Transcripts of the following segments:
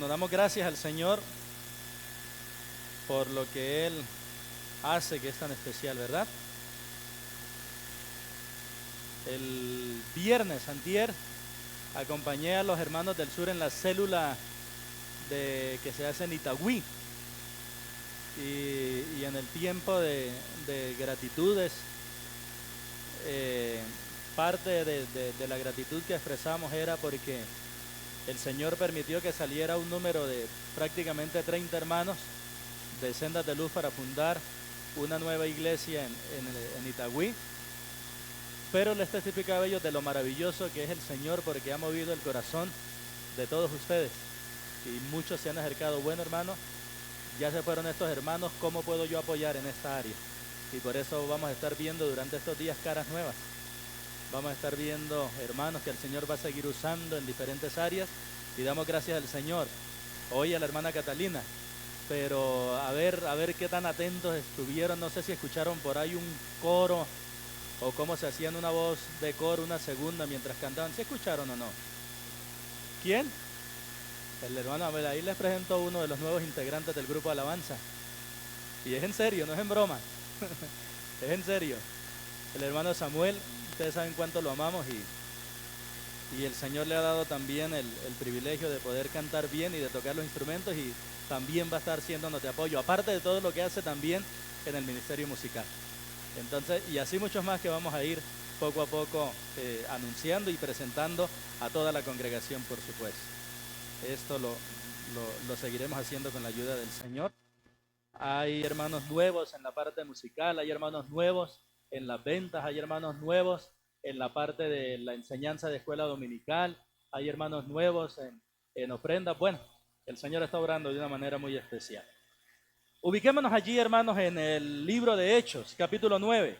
Nos damos gracias al Señor por lo que Él hace que es tan especial, ¿verdad? El viernes, antier, acompañé a los hermanos del sur en la célula que se hace en Itagüí. Y en el tiempo de gratitudes, eh, parte de la gratitud que expresamos era porque el Señor permitió que saliera un número de prácticamente 30 hermanos de Sendas de Luz para fundar una nueva iglesia en Itagüí. Pero les testificaba a ellos de lo maravilloso que es el Señor, porque ha movido el corazón de todos ustedes. Y muchos se han acercado. Bueno, hermano, ya se fueron estos hermanos, ¿cómo puedo yo apoyar en esta área? Y por eso vamos a estar viendo durante estos días caras nuevas. Vamos a estar viendo hermanos que el Señor va a seguir usando en diferentes áreas. Y damos gracias al Señor. Hoy a la hermana Catalina. Pero a ver qué tan atentos estuvieron. No sé si escucharon por ahí un coro o cómo se hacían una voz de coro, una segunda mientras cantaban. ¿Sí escucharon o no? ¿Quién? El hermano Abel. Ahí les presento uno de los nuevos integrantes del grupo Alabanza. Y es en serio, no es en broma. Es en serio. El hermano Samuel, ustedes saben cuánto lo amamos y el Señor le ha dado también el privilegio de poder cantar bien y de tocar los instrumentos, y también va a estar siéndonos de apoyo, aparte de todo lo que hace también en el ministerio musical. Entonces, y así muchos más que vamos a ir poco a poco anunciando y presentando a toda la congregación, por supuesto. Esto lo seguiremos haciendo con la ayuda del Señor. Hay hermanos nuevos en la parte musical, hay hermanos nuevos en las ventas, hay hermanos nuevos en la parte de la enseñanza de escuela dominical, hay hermanos nuevos en ofrendas. Bueno, el Señor está obrando de una manera muy especial. Ubiquémonos allí, hermanos, en el libro de Hechos, capítulo 9,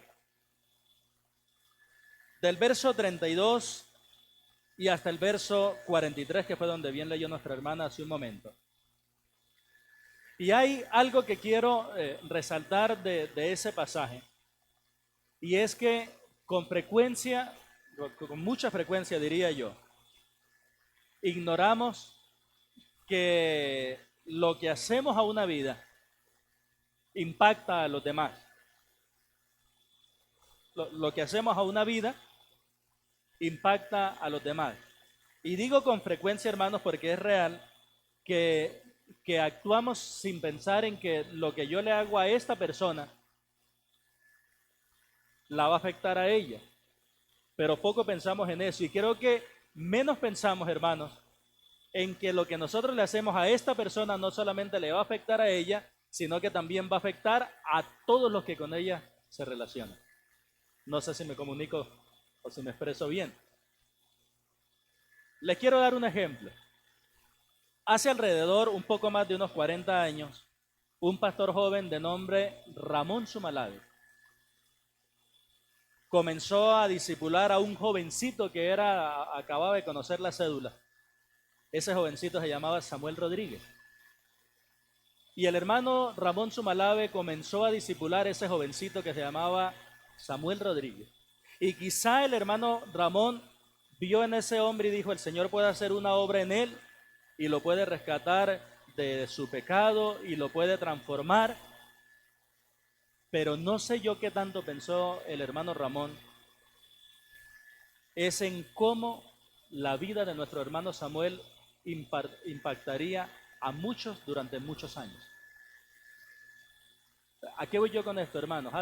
del verso 32 y hasta el verso 43, que fue donde bien leyó nuestra hermana hace un momento. Y hay algo que quiero resaltar de ese pasaje, y es que con frecuencia, con mucha frecuencia diría yo, ignoramos que lo que hacemos a una vida impacta a los demás. Lo que hacemos a una vida impacta a los demás. Y digo con frecuencia, hermanos, porque es real que actuamos sin pensar en que lo que yo le hago a esta persona la va a afectar a ella. Pero poco pensamos en eso. Y creo que menos pensamos, hermanos, en que lo que nosotros le hacemos a esta persona no solamente le va a afectar a ella, sino que también va a afectar a todos los que con ella se relacionan. No sé si me comunico o si me expreso bien. Les quiero dar un ejemplo. Hace alrededor un poco más de unos 40 años, un pastor joven de nombre Ramón Sumalave comenzó a discipular a un jovencito que acababa de conocer la cédula. Ese jovencito se llamaba Samuel Rodríguez. Y el hermano Ramón Sumalave comenzó a discipular a ese jovencito que se llamaba Samuel Rodríguez. Y quizá el hermano Ramón vio en ese hombre y dijo: el Señor puede hacer una obra en él y lo puede rescatar de su pecado y lo puede transformar. Pero no sé yo qué tanto pensó el hermano Ramón es en cómo la vida de nuestro hermano Samuel impactaría a muchos durante muchos años. ¿A qué voy yo con esto, hermanos?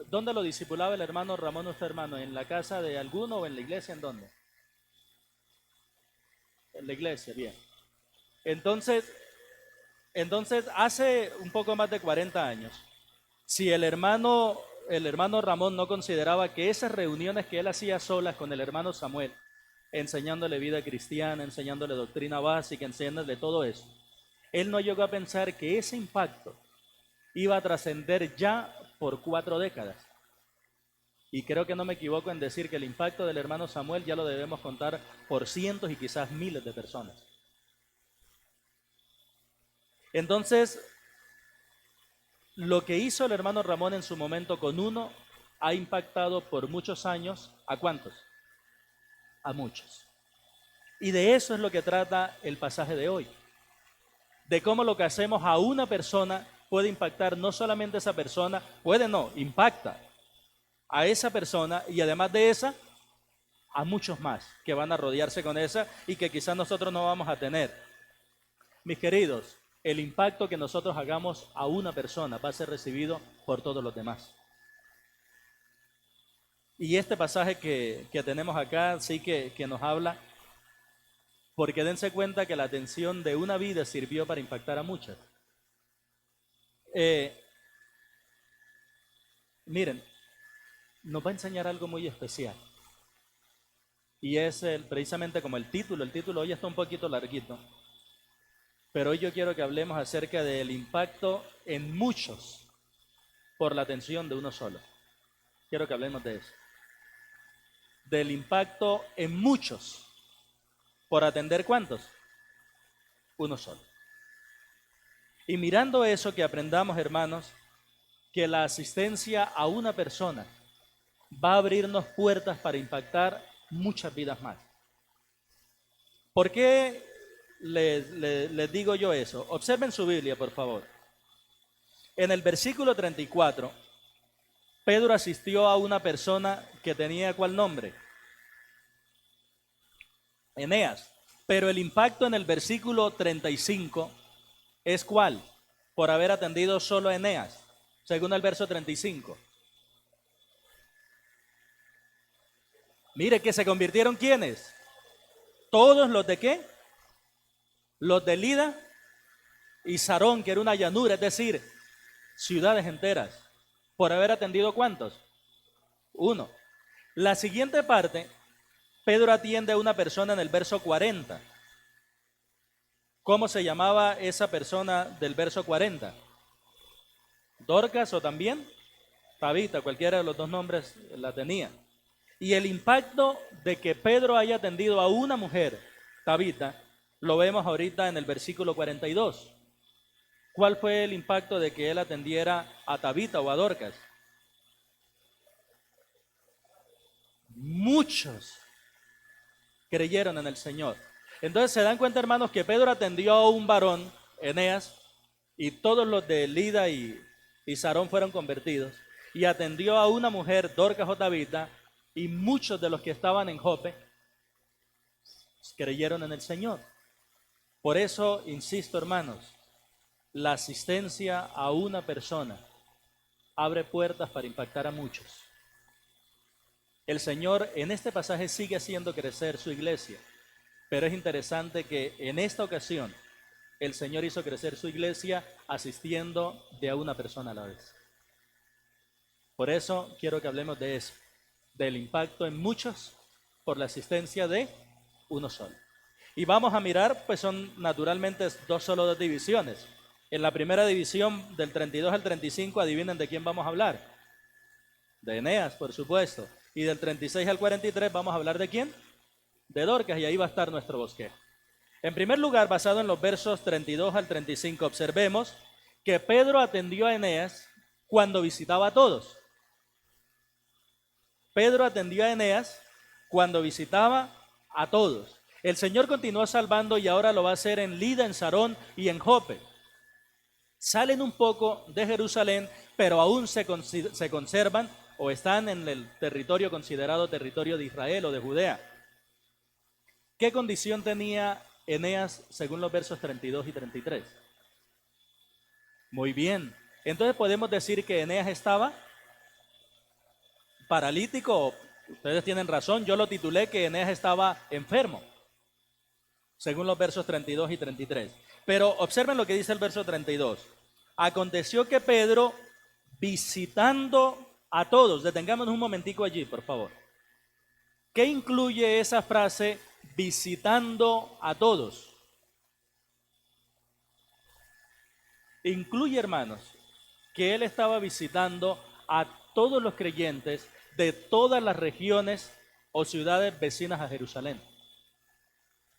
¿Dónde lo discipulaba el hermano Ramón, nuestro hermano? ¿En la casa de alguno o en la iglesia? ¿En dónde? En la iglesia, bien. Entonces, hace un poco más de 40 años, si el hermano Ramón no consideraba que esas reuniones que él hacía solas con el hermano Samuel, enseñándole vida cristiana, enseñándole doctrina básica, enseñándole todo eso, él no llegó a pensar que ese impacto iba a trascender ya por 4 décadas. Y creo que no me equivoco en decir que el impacto del hermano Samuel ya lo debemos contar por cientos y quizás miles de personas. Entonces, lo que hizo el hermano Ramón en su momento con uno ha impactado por muchos años. ¿A cuántos? A muchos. Y de eso es lo que trata el pasaje de hoy. de cómo lo que hacemos a una persona puede impactar no solamente a esa persona, puede no, impacta a esa persona y además de esa, a muchos más que van a rodearse con esa y que quizás nosotros no vamos a tener. Mis queridos, el impacto que nosotros hagamos a una persona va a ser recibido por todos los demás. Y este pasaje que tenemos acá sí que nos habla, porque dense cuenta que la atención de una vida sirvió para impactar a muchas. Miren, nos va a enseñar algo muy especial. Y es precisamente como el título hoy está un poquito larguito, pero hoy yo quiero que hablemos acerca del impacto en muchos por la atención de uno solo. Quiero que hablemos de eso. Del impacto en muchos por atender ¿cuántos? Uno solo. Y mirando eso, que aprendamos, hermanos, que la asistencia a una persona va a abrirnos puertas para impactar muchas vidas más. ¿Por qué les digo yo eso? Observen su Biblia, por favor. En el versículo 34, Pedro asistió a una persona que tenía ¿cuál nombre? Eneas. Pero el impacto en el versículo 35 es ¿cuál? Por haber atendido solo a Eneas, según el verso 35. Mire que se convirtieron ¿quiénes? Todos los de ¿qué? Los de Lida y Sarón, que era una llanura, es decir, ciudades enteras. ¿Por haber atendido cuántos? Uno. La siguiente parte, Pedro atiende a una persona en el verso 40. ¿Cómo se llamaba esa persona del verso 40? ¿Dorcas o también? Tabita, cualquiera de los dos nombres la tenía. Y el impacto de que Pedro haya atendido a una mujer, Tabita, lo vemos ahorita en el versículo 42. ¿Cuál fue el impacto de que él atendiera a Tabita o a Dorcas? Muchos creyeron en el Señor. Entonces se dan cuenta, hermanos, que Pedro atendió a un varón, Eneas, y todos los de Lida y Sarón fueron convertidos. Y atendió a una mujer, Dorcas o Tabita, y muchos de los que estaban en Jope creyeron en el Señor. Por eso, insisto, hermanos, la asistencia a una persona abre puertas para impactar a muchos. El Señor en este pasaje sigue haciendo crecer su iglesia, pero es interesante que en esta ocasión el Señor hizo crecer su iglesia asistiendo de a una persona a la vez. Por eso quiero que hablemos de eso, del impacto en muchos por la asistencia de uno solo. Y vamos a mirar, pues son naturalmente dos divisiones. En la primera división, del 32 al 35, adivinen de quién vamos a hablar. De Eneas, por supuesto. Y del 36 al 43 vamos a hablar de quién? De Dorcas, y ahí va a estar nuestro bosquejo. En primer lugar, basado en los versos 32 al 35, observemos que Pedro atendió a Eneas cuando visitaba a todos. Pedro atendió a Eneas cuando visitaba a todos. El Señor continuó salvando y ahora lo va a hacer en Lida, en Sarón y en Jope. Salen un poco de Jerusalén, pero aún se conservan o están en el territorio considerado territorio de Israel o de Judea. ¿Qué condición tenía Eneas según los versos 32 y 33? Muy bien. Entonces podemos decir que Eneas estaba paralítico. Ustedes tienen razón, yo lo titulé que Eneas estaba enfermo, según los versos 32 y 33. Pero observen lo que dice el verso 32. Aconteció que Pedro, visitando a todos, detengámonos un momentico allí, por favor. ¿Qué incluye esa frase, visitando a todos? Incluye, hermanos, que él estaba visitando a todos los creyentes de todas las regiones o ciudades vecinas a Jerusalén.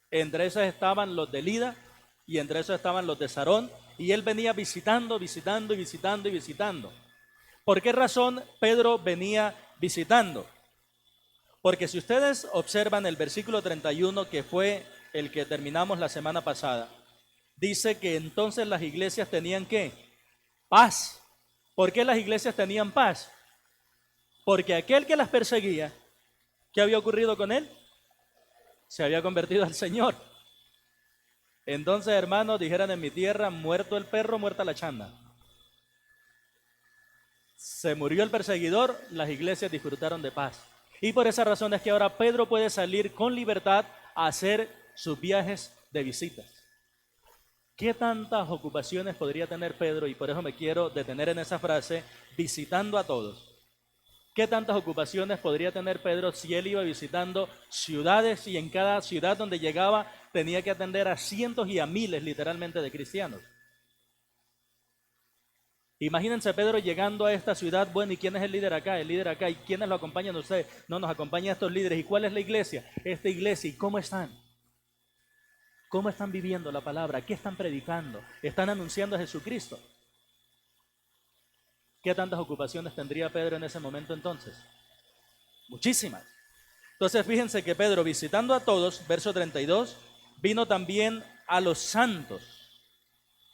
Entre esas estaban los de Lida y entre esos estaban los de Sarón, y él venía visitando. ¿Por qué razón Pedro venía visitando? Porque si ustedes observan el versículo 31, que fue el que terminamos la semana pasada, dice que entonces las iglesias tenían ¿qué? Paz. ¿Por qué las iglesias tenían paz? Porque aquel que las perseguía, ¿qué había ocurrido con él? Se había convertido al Señor. Entonces, hermanos, dijeran en mi tierra, muerto el perro, muerta la chanda. Se murió el perseguidor, las iglesias disfrutaron de paz. Y por esa razón es que ahora Pedro puede salir con libertad a hacer sus viajes de visitas. ¿Qué tantas ocupaciones podría tener Pedro? Y por eso me quiero detener en esa frase, visitando a todos. ¿Qué tantas ocupaciones podría tener Pedro si él iba visitando ciudades y en cada ciudad donde llegaba tenía que atender a cientos y a miles literalmente de cristianos? Imagínense Pedro llegando a esta ciudad, bueno, ¿y quién es el líder acá? El líder acá, ¿y quiénes lo acompañan a ustedes? No, nos acompañan estos líderes. ¿Y cuál es la iglesia? Esta iglesia, ¿y cómo están? ¿Cómo están viviendo la palabra? ¿Qué están predicando? ¿Están anunciando a Jesucristo? ¿Qué tantas ocupaciones tendría Pedro en ese momento entonces? Muchísimas. Entonces fíjense que Pedro, visitando a todos, verso 32, vino también a los santos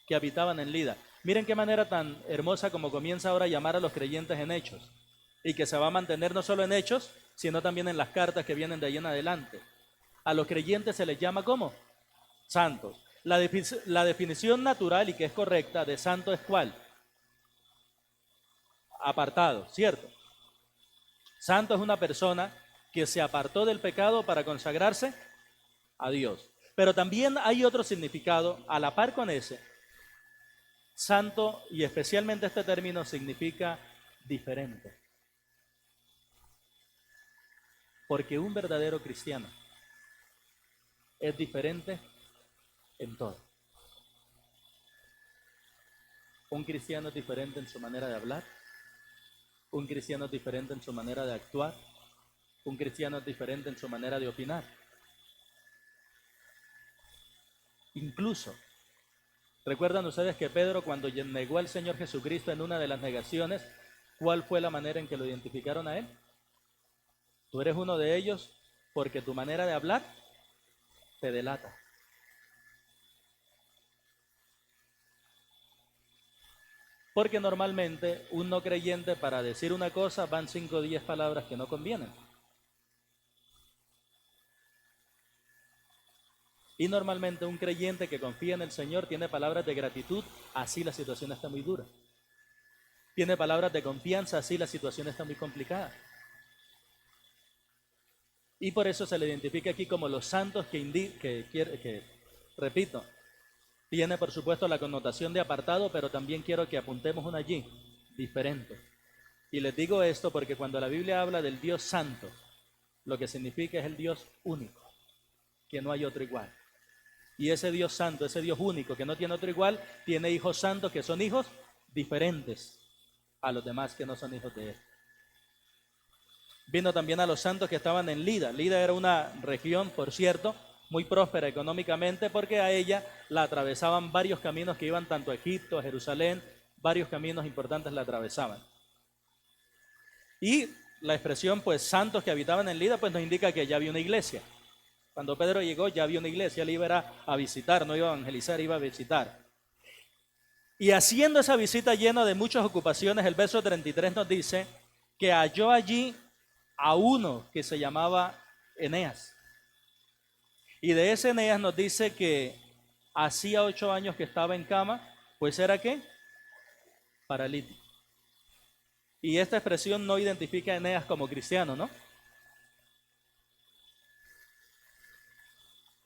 que habitaban en Lida. Miren qué manera tan hermosa como comienza ahora a llamar a los creyentes en Hechos, y que se va a mantener no solo en Hechos, sino también en las cartas que vienen de ahí en adelante. A los creyentes se les llama ¿cómo? Santos. La definición natural y que es correcta de santo es ¿cuál? Apartado, ¿cierto? Santo es una persona que se apartó del pecado para consagrarse a Dios. Pero también hay otro significado, a la par con ese. Santo, y especialmente este término, significa diferente. Porque un verdadero cristiano es diferente en todo. Un cristiano es diferente en su manera de hablar. Un cristiano es diferente en su manera de actuar. Un cristiano es diferente en su manera de opinar. Incluso, ¿recuerdan ustedes que Pedro, cuando negó al Señor Jesucristo en una de las negaciones, cuál fue la manera en que lo identificaron a él? Tú eres uno de ellos porque tu manera de hablar te delata. Porque normalmente un no creyente para decir una cosa van 5 o 10 palabras que no convienen. Y normalmente un creyente que confía en el Señor tiene palabras de gratitud, así la situación está muy dura. Tiene palabras de confianza, así la situación está muy complicada. Y por eso se le identifica aquí como los santos que repito, tiene por supuesto la connotación de apartado, pero también quiero que apuntemos una allí, diferente. Y les digo esto porque cuando la Biblia habla del Dios santo, lo que significa es el Dios único, que no hay otro igual. Y ese Dios santo, ese Dios único, que no tiene otro igual, tiene hijos santos que son hijos diferentes a los demás que no son hijos de él. Vino también a los santos que estaban en Lida. Lida era una región, por cierto, muy próspera económicamente porque a ella la atravesaban varios caminos que iban tanto a Egipto, a Jerusalén, varios caminos importantes la atravesaban. Y la expresión, pues, santos que habitaban en Lida, pues nos indica que ya había una iglesia. Cuando Pedro llegó ya había una iglesia, él iba a visitar, no iba a evangelizar, iba a visitar. Y haciendo esa visita llena de muchas ocupaciones, el verso 33 nos dice que halló allí a uno que se llamaba Eneas. Y de ese Eneas nos dice que hacía 8 años que estaba en cama, pues era ¿qué? Paralítico. Y esta expresión no identifica a Eneas como cristiano, ¿no?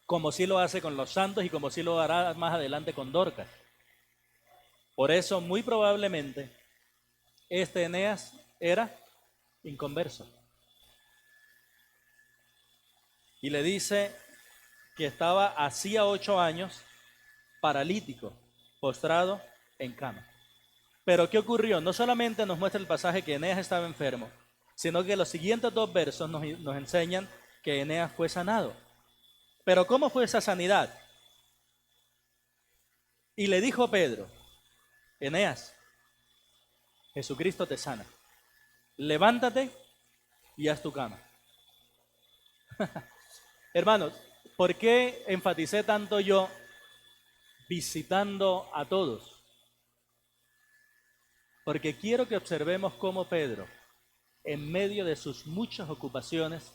Como sí lo hace con los santos y como sí lo hará más adelante con Dorcas. Por eso, muy probablemente, este Eneas era inconverso. Y le dice que estaba hacía 8 años paralítico, postrado en cama. Pero ¿qué ocurrió? No solamente nos muestra el pasaje que Eneas estaba enfermo, sino que los siguientes 2 versos nos enseñan que Eneas fue sanado. Pero ¿cómo fue esa sanidad? Y le dijo Pedro, Eneas, Jesucristo te sana. Levántate y haz tu cama. Hermanos, ¿por qué enfaticé tanto yo visitando a todos. Porque quiero que observemos cómo Pedro, en medio de sus muchas ocupaciones,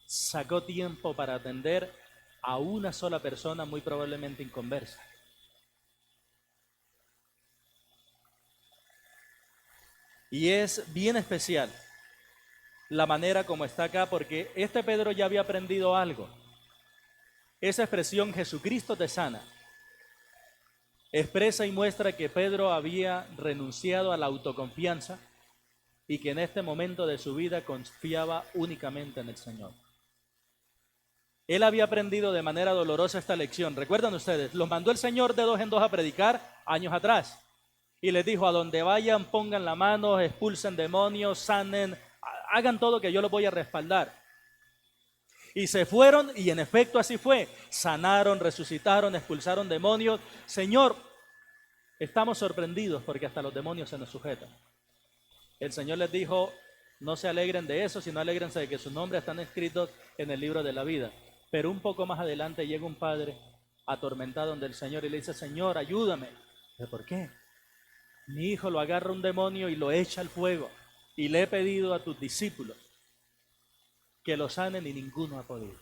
sacó tiempo para atender a una sola persona muy probablemente inconversa. Y es bien especial la manera como está acá, porque este Pedro ya había aprendido algo. Esa expresión Jesucristo te sana expresa y muestra que Pedro había renunciado a la autoconfianza y que en este momento de su vida confiaba únicamente en el Señor. Él había aprendido de manera dolorosa esta lección. ¿Recuerdan ustedes? Los mandó el Señor de dos en dos a predicar años atrás. Y les dijo, a donde vayan, pongan la mano, expulsen demonios, sanen, hagan todo que yo los voy a respaldar. Y se fueron y en efecto así fue. Sanaron, resucitaron, expulsaron demonios. Señor, estamos sorprendidos porque hasta los demonios se nos sujetan. El Señor les dijo, no se alegren de eso, sino alégrense de que sus nombres están escritos en el libro de la vida. Pero un poco más adelante llega un padre atormentado donde el Señor y le dice, Señor, ayúdame. ¿Por qué? Mi hijo lo agarra un demonio y lo echa al fuego. Y le he pedido a tus discípulos que lo sanen y ninguno ha podido.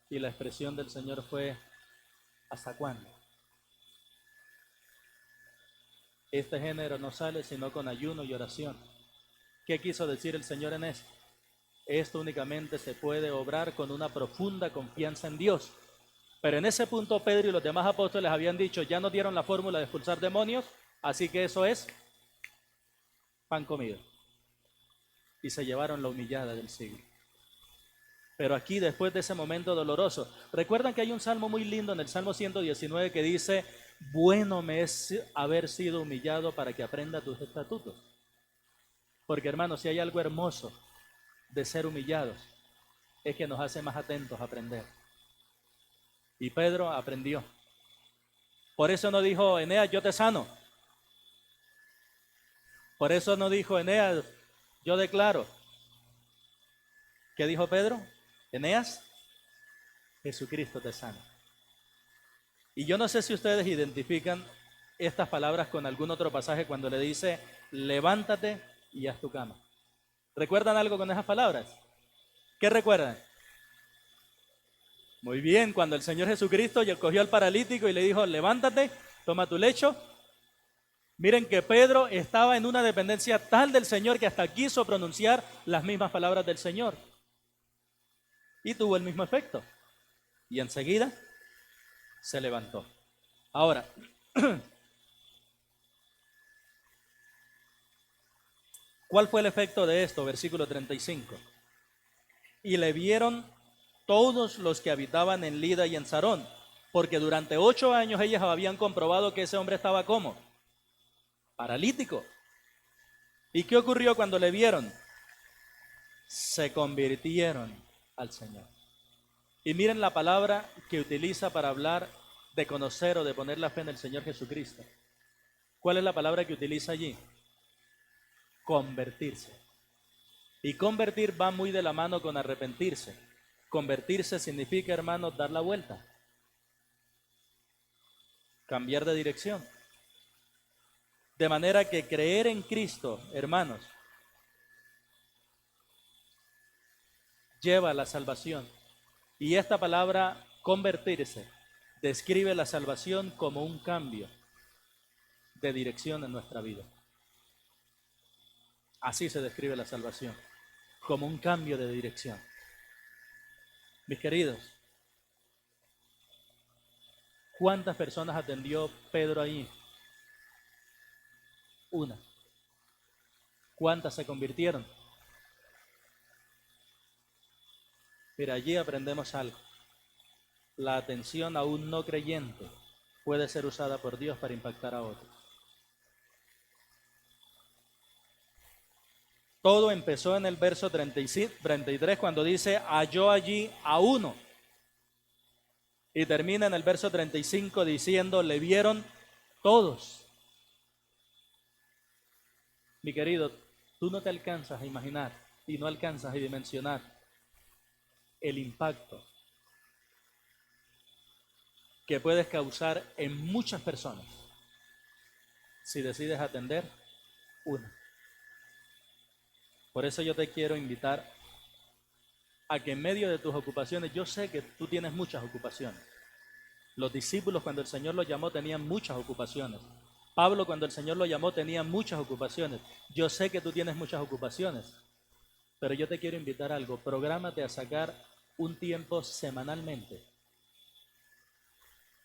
Y la expresión del Señor fue, ¿hasta cuándo? Este género no sale sino con ayuno y oración. ¿Qué quiso decir el Señor en esto? Esto únicamente se puede obrar con una profunda confianza en Dios. Pero en ese punto Pedro y los demás apóstoles habían dicho, ya nos dieron la fórmula de expulsar demonios, así que eso es pan comido. Y se llevaron la humillada del siglo. Pero aquí, después de ese momento doloroso, recuerdan que hay un salmo muy lindo en el Salmo 119 que dice, bueno me es haber sido humillado para que aprenda tus estatutos. Porque hermanos, si hay algo hermoso de ser humillados, es que nos hace más atentos a aprender. Y Pedro aprendió. Por eso no dijo, Eneas, yo te sano. Por eso no dijo, Eneas, yo declaro. ¿Qué dijo Pedro? Eneas, Jesucristo te sana. Y yo no sé si ustedes identifican estas palabras con algún otro pasaje cuando le dice, levántate y haz tu cama. ¿Recuerdan algo con esas palabras? ¿Qué recuerdan? Muy bien, cuando el Señor Jesucristo cogió al paralítico y le dijo, levántate, toma tu lecho. Miren que Pedro estaba en una dependencia tal del Señor que hasta quiso pronunciar las mismas palabras del Señor. Y tuvo el mismo efecto. Y enseguida se levantó. Ahora, ¿cuál fue el efecto de esto? Versículo 35. Y le vieron todos los que habitaban en Lida y en Sarón, porque durante 8 años ellas habían comprobado que ese hombre estaba ¿cómo? Paralítico. ¿Y qué ocurrió cuando le vieron? Se convirtieron al Señor. Y miren la palabra que utiliza para hablar de conocer o de poner la fe en el Señor Jesucristo. ¿Cuál es la palabra que utiliza allí? Convertirse. Y convertir va muy de la mano con arrepentirse. Convertirse significa, hermanos, dar la vuelta. Cambiar de dirección. De manera que creer en Cristo, hermanos, lleva a la salvación. Y esta palabra, convertirse, describe la salvación como un cambio de dirección en nuestra vida. Así se describe la salvación, como un cambio de dirección. Mis queridos, ¿cuántas personas atendió Pedro ahí? Una. ¿Cuántas se convirtieron? Pero allí aprendemos algo. La atención a un no creyente puede ser usada por Dios para impactar a otros. Todo empezó en el verso 33 cuando dice, halló allí a uno. Y termina en el verso 35 diciendo, le vieron todos. Mi querido, tú no te alcanzas a imaginar y no alcanzas a dimensionar el impacto que puedes causar en muchas personas si decides atender una. Por eso yo te quiero invitar a que en medio de tus ocupaciones, yo sé que tú tienes muchas ocupaciones. Los discípulos cuando el Señor los llamó tenían muchas ocupaciones. Pablo cuando el Señor lo llamó tenía muchas ocupaciones. Yo sé que tú tienes muchas ocupaciones, pero yo te quiero invitar a algo. Prográmate a sacar un tiempo semanalmente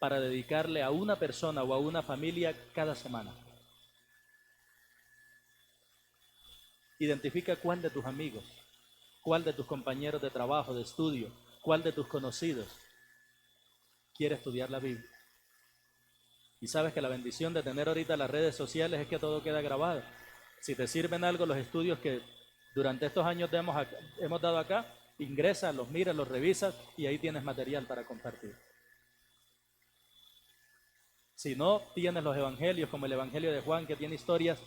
para dedicarle a una persona o a una familia cada semana. Identifica cuál de tus amigos, cuál de tus compañeros de trabajo, de estudio, cuál de tus conocidos quiere estudiar la Biblia. Y sabes que la bendición de tener ahorita las redes sociales es que todo queda grabado. Si te sirven algo los estudios que durante estos años hemos dado acá, ingresa, los miras, los revisas y ahí tienes material para compartir. Si no, tienes los evangelios como el Evangelio de Juan, que tiene historias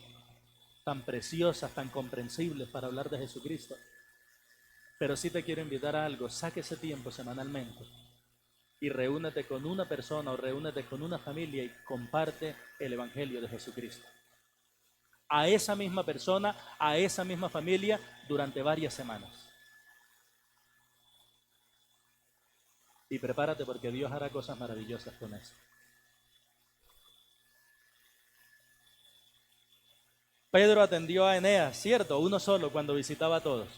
tan preciosas, tan comprensibles para hablar de Jesucristo. Pero sí te quiero invitar a algo, saque ese tiempo semanalmente y reúnete con una persona o reúnete con una familia y comparte el Evangelio de Jesucristo. A esa misma persona, a esa misma familia durante varias semanas. Y prepárate porque Dios hará cosas maravillosas con eso. Pedro atendió a Eneas, cierto, uno solo cuando visitaba a todos.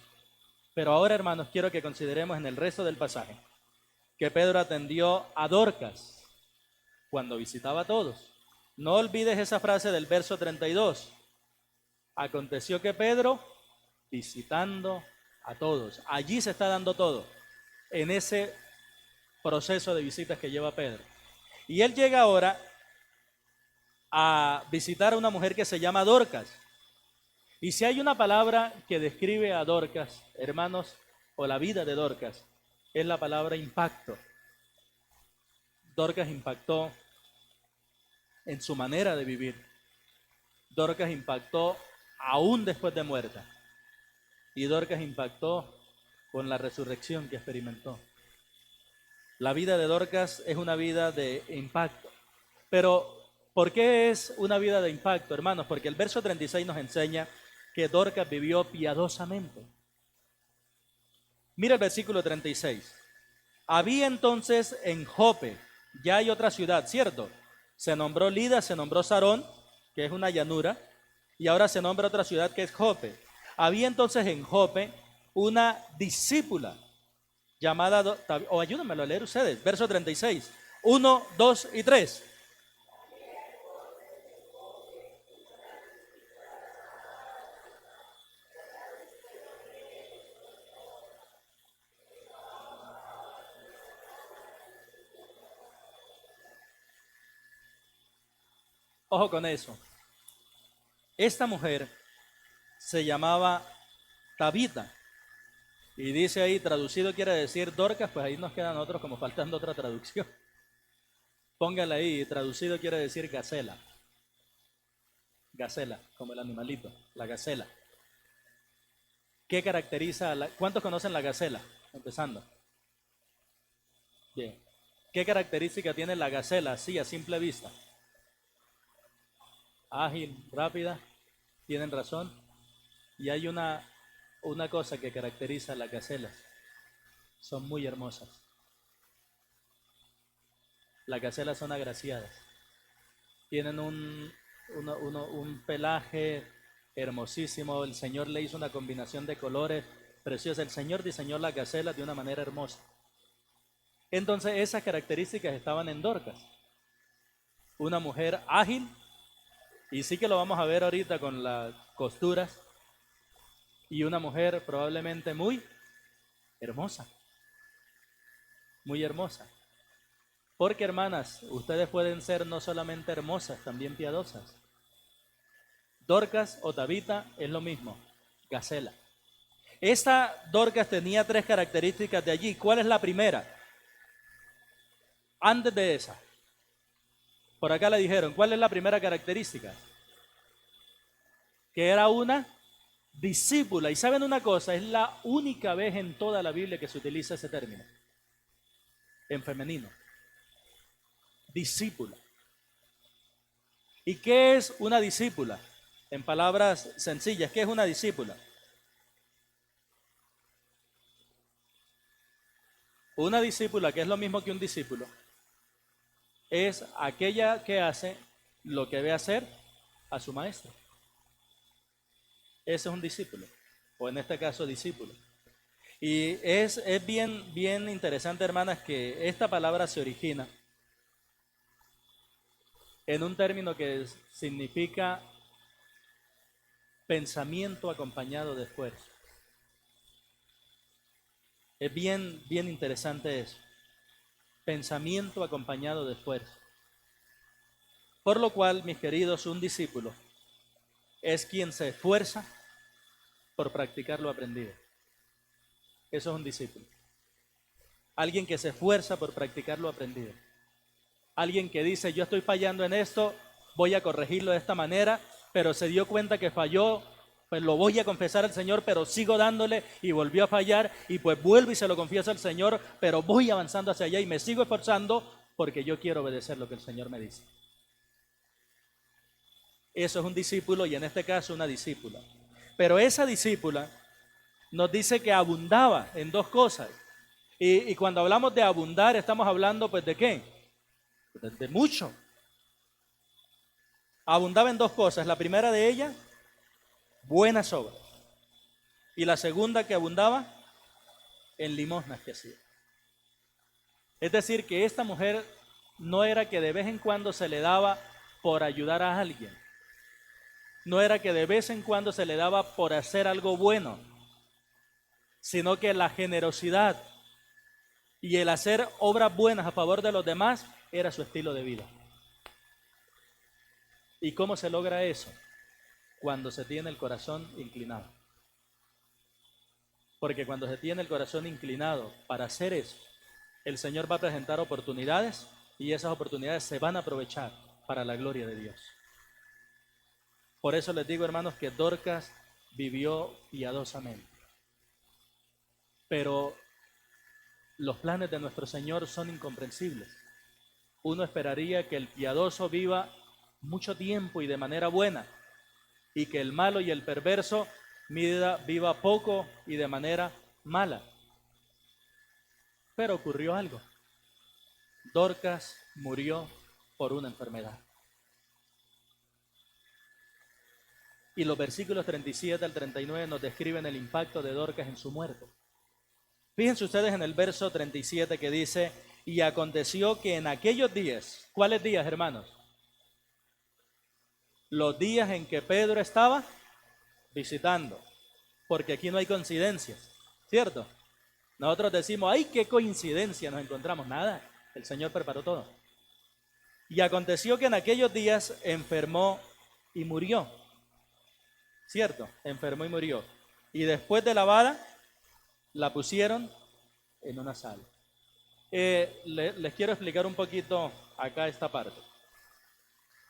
Pero ahora, hermanos, quiero que consideremos en el resto del pasaje que Pedro atendió a Dorcas cuando visitaba a todos. No olvides esa frase del verso 32. Aconteció que Pedro, visitando a todos, allí se está dando todo, en ese proceso de visitas que lleva Pedro. Y él llega ahora a visitar a una mujer que se llama Dorcas. Y si hay una palabra que describe a Dorcas, hermanos, o la vida de Dorcas, es la palabra impacto. Dorcas impactó en su manera de vivir. Dorcas impactó aún después de muerta. Y Dorcas impactó con la resurrección que experimentó. La vida de Dorcas es una vida de impacto. Pero, ¿por qué es una vida de impacto, hermanos? Porque el verso 36 nos enseña que Dorcas vivió piadosamente. Mira el versículo 36. Había entonces en Jope, ya hay otra ciudad, ¿cierto? Se nombró Lida, se nombró Sarón, que es una llanura, y ahora se nombra otra ciudad que es Jope. Había entonces en Jope una discípula llamada, o ayúdenmelo a leer ustedes, verso 36, 1, 2 y 3. Ojo con eso. Esta mujer se llamaba Tabita. Y dice ahí, traducido quiere decir Dorcas, pues ahí nos quedan otros como faltando otra traducción. Póngala ahí, traducido quiere decir gacela. Gacela, como el animalito, la gacela. ¿Qué caracteriza a la... ¿Cuántos conocen la gacela? Empezando. Bien. ¿Qué característica tiene la gacela así a simple vista? Ágil, rápida, tienen razón. Y hay una cosa que caracteriza a las gacelas. Son muy hermosas. Las gacelas son agraciadas. Tienen un pelaje hermosísimo. El Señor le hizo una combinación de colores preciosa. El Señor diseñó las gacelas de una manera hermosa. Entonces esas características estaban en Dorcas. Una mujer ágil, y sí que lo vamos a ver ahorita con las costuras, y una mujer probablemente muy hermosa. Muy hermosa. Porque, hermanas, ustedes pueden ser no solamente hermosas, también piadosas. Dorcas o Tabita es lo mismo, gacela. Esta Dorcas tenía 3 características de allí. ¿Cuál es la primera? Antes de esa, por acá le dijeron, ¿cuál es la primera característica? Que era una discípula. Y saben una cosa, es la única vez en toda la Biblia que se utiliza ese término, en femenino. discípula. ¿Y qué es una discípula? En palabras sencillas, ¿qué es una discípula? Una discípula, que es lo mismo que un discípulo, es aquella que hace lo que debe hacer a su maestro. Ese es un discípulo, o en este caso discípulo. Y es bien interesante, hermanas, que esta palabra se origina en un término que significa pensamiento acompañado de esfuerzo. Es bien interesante eso. Pensamiento acompañado de esfuerzo. Por lo cual, mis queridos, un discípulo es quien se esfuerza por practicar lo aprendido. Eso es un discípulo. Alguien que se esfuerza por practicar lo aprendido. Alguien que dice, yo estoy fallando en esto, voy a corregirlo de esta manera, pero se dio cuenta que falló, pues lo voy a confesar al Señor, pero sigo dándole y volvió a fallar, y pues vuelvo y se lo confieso al Señor, pero voy avanzando hacia allá y me sigo esforzando porque yo quiero obedecer lo que el Señor me dice. Eso es un discípulo y en este caso una discípula. Pero esa discípula nos dice que abundaba en dos cosas. Y cuando hablamos de abundar, estamos hablando pues de ¿qué? De mucho. Abundaba en dos cosas. La primera de ellas, buenas obras. Y la segunda que abundaba, en limosnas que hacía. Es decir, que esta mujer no era que de vez en cuando se le daba por ayudar a alguien. No era que de vez en cuando se le daba por hacer algo bueno, sino que la generosidad y el hacer obras buenas a favor de los demás era su estilo de vida. ¿Y cómo se logra eso? Cuando se tiene el corazón inclinado. Porque cuando se tiene el corazón inclinado para hacer eso, el Señor va a presentar oportunidades y esas oportunidades se van a aprovechar para la gloria de Dios. Por eso les digo, hermanos, que Dorcas vivió piadosamente. Pero los planes de nuestro Señor son incomprensibles. Uno esperaría que el piadoso viva mucho tiempo y de manera buena, y que el malo y el perverso viva poco y de manera mala. Pero ocurrió algo. Dorcas murió por una enfermedad. Y los versículos 37 al 39 nos describen el impacto de Dorcas en su muerte. Fíjense ustedes en el verso 37 que dice, y aconteció que en aquellos días, ¿cuáles días, hermanos? Los días en que Pedro estaba visitando, porque aquí no hay coincidencias, ¿cierto? Nosotros decimos, ¡ay, qué coincidencia! Nos encontramos, nada, el Señor preparó todo. Y aconteció que en aquellos días enfermó y murió, ¿cierto? Enfermó y murió. Y después de lavada, la pusieron en una sala. Les quiero explicar un poquito acá esta parte.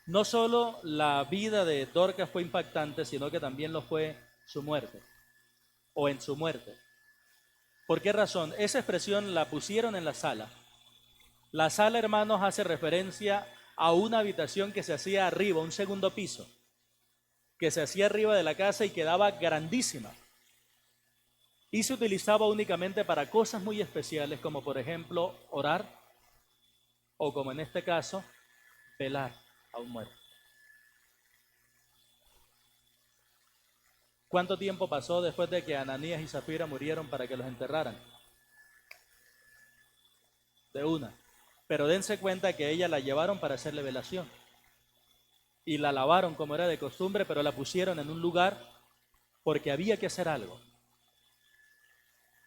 No solo la vida de Dorcas fue impactante, sino que también lo fue su muerte, o en su muerte. ¿Por qué razón? Esa expresión la pusieron en la sala. La sala, hermanos, hace referencia a una habitación que se hacía arriba, un segundo piso, que se hacía arriba de la casa y quedaba grandísima. Y se utilizaba únicamente para cosas muy especiales, como por ejemplo orar, o como en este caso, velar a un muerto. ¿Cuánto tiempo pasó después de que Ananías y Zafira murieron para que los enterraran? De una. Pero dense cuenta que ella la llevaron para hacerle velación. Y la lavaron como era de costumbre, pero la pusieron en un lugar porque había que hacer algo.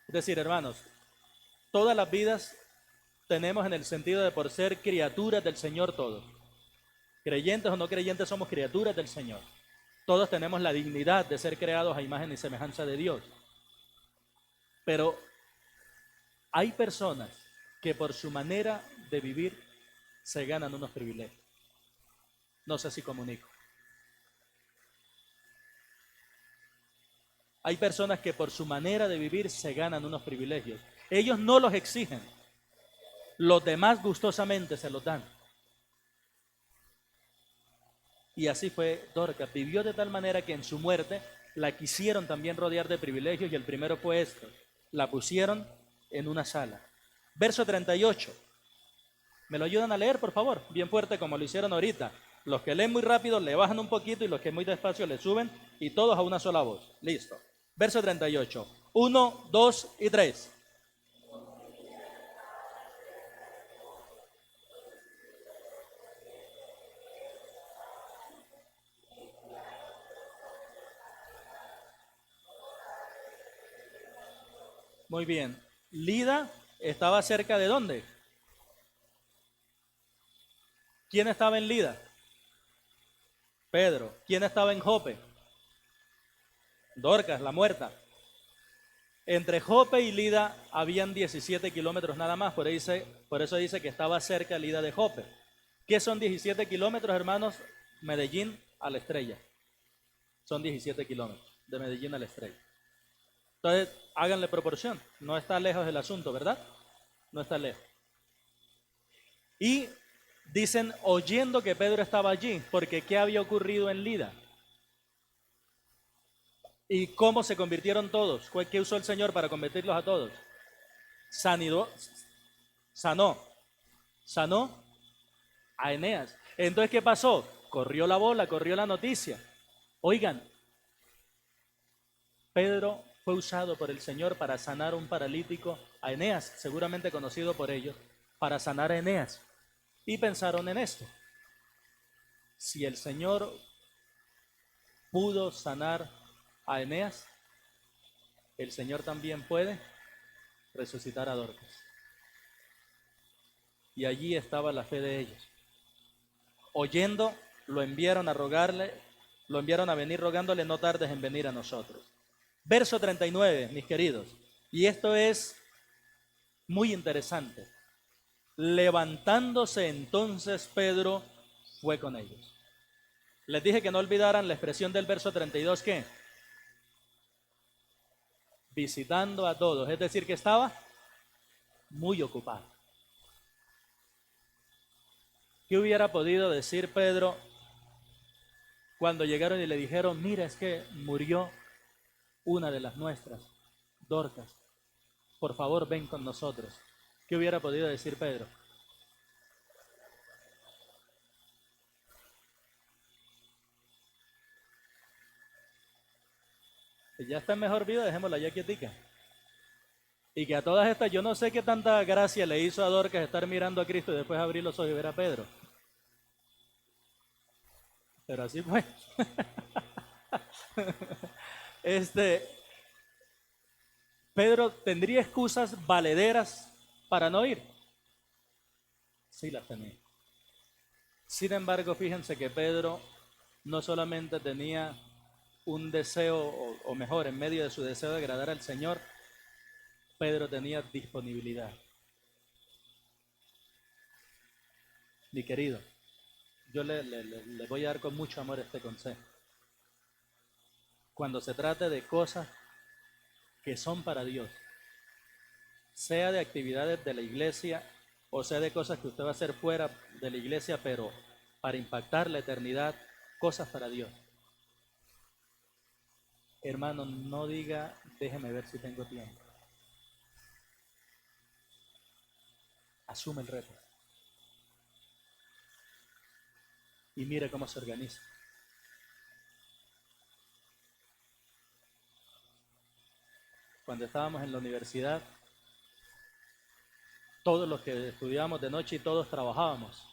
Es decir, hermanos, todas las vidas tenemos en el sentido de por ser criaturas del Señor todos. Creyentes o no creyentes somos criaturas del Señor. Todos tenemos la dignidad de ser creados a imagen y semejanza de Dios. Pero hay personas que por su manera de vivir se ganan unos privilegios. No sé si comunico. Hay personas que por su manera de vivir se ganan unos privilegios. Ellos no los exigen. Los demás gustosamente se los dan. Y así fue Dorcas. Vivió de tal manera que en su muerte la quisieron también rodear de privilegios y el primero fue esto. La pusieron en una sala. Verso 38. ¿Me lo ayudan a leer, por favor? Bien fuerte como lo hicieron ahorita. Los que leen muy rápido le bajan un poquito y los que muy despacio le suben y todos a una sola voz. Listo. Verso 38. 1, 2 y 3. Muy bien. Lida estaba cerca de dónde? ¿Quién estaba en Lida? Pedro. ¿Quién estaba en Jope? Dorcas, la muerta. Entre Jope y Lida habían 17 kilómetros nada más, por eso dice que estaba cerca Lida de Jope. ¿Qué son 17 kilómetros, hermanos? Medellín a la Estrella. Son 17 kilómetros de Medellín a la Estrella. Entonces, háganle proporción. No está lejos el asunto, ¿verdad? No está lejos. Y dicen, oyendo que Pedro estaba allí, porque ¿qué había ocurrido en Lida? ¿Y cómo se convirtieron todos? ¿Qué usó el Señor para convertirlos a todos? Sanó a Eneas. Entonces, ¿qué pasó? Corrió la bola, corrió la noticia. Oigan, Pedro fue usado por el Señor para sanar a un paralítico, a Eneas, seguramente conocido por ellos, para sanar a Eneas. Y pensaron en esto. Si el Señor pudo sanar a Eneas, el Señor también puede resucitar a Dorcas. Y allí estaba la fe de ellos. Oyendo, lo enviaron a rogarle, lo enviaron a venir rogándole, no tardes en venir a nosotros. Verso 39, mis queridos. Y esto es muy interesante. Levantándose entonces Pedro fue con ellos. Les dije que no olvidaran la expresión del verso 32, ¿qué? Visitando a todos, es decir, que estaba muy ocupado. ¿Qué hubiera podido decir Pedro cuando llegaron y le dijeron, mira, es que murió una de las nuestras, Dorcas, por favor ven con nosotros? ¿Qué hubiera podido decir Pedro? Si ya está en mejor vida, dejémosla ya quietica. Y que a todas estas, yo no sé qué tanta gracia le hizo a Dorcas estar mirando a Cristo y después abrir los ojos y ver a Pedro. Pero así fue. Pedro tendría excusas valederas para no ir. Sí las tenía. Sin embargo, fíjense que Pedro no solamente tenía un deseo, o mejor, en medio de su deseo de agradar al Señor, Pedro tenía disponibilidad. Mi querido, yo le voy a dar con mucho amor este consejo. Cuando se trate de cosas que son para Dios, sea de actividades de la iglesia o sea de cosas que usted va a hacer fuera de la iglesia, pero para impactar la eternidad, cosas para Dios. Hermano, no diga, déjeme ver si tengo tiempo. Asume el reto. Y mire cómo se organiza. Cuando estábamos en la universidad, todos los que estudiábamos de noche y todos trabajábamos.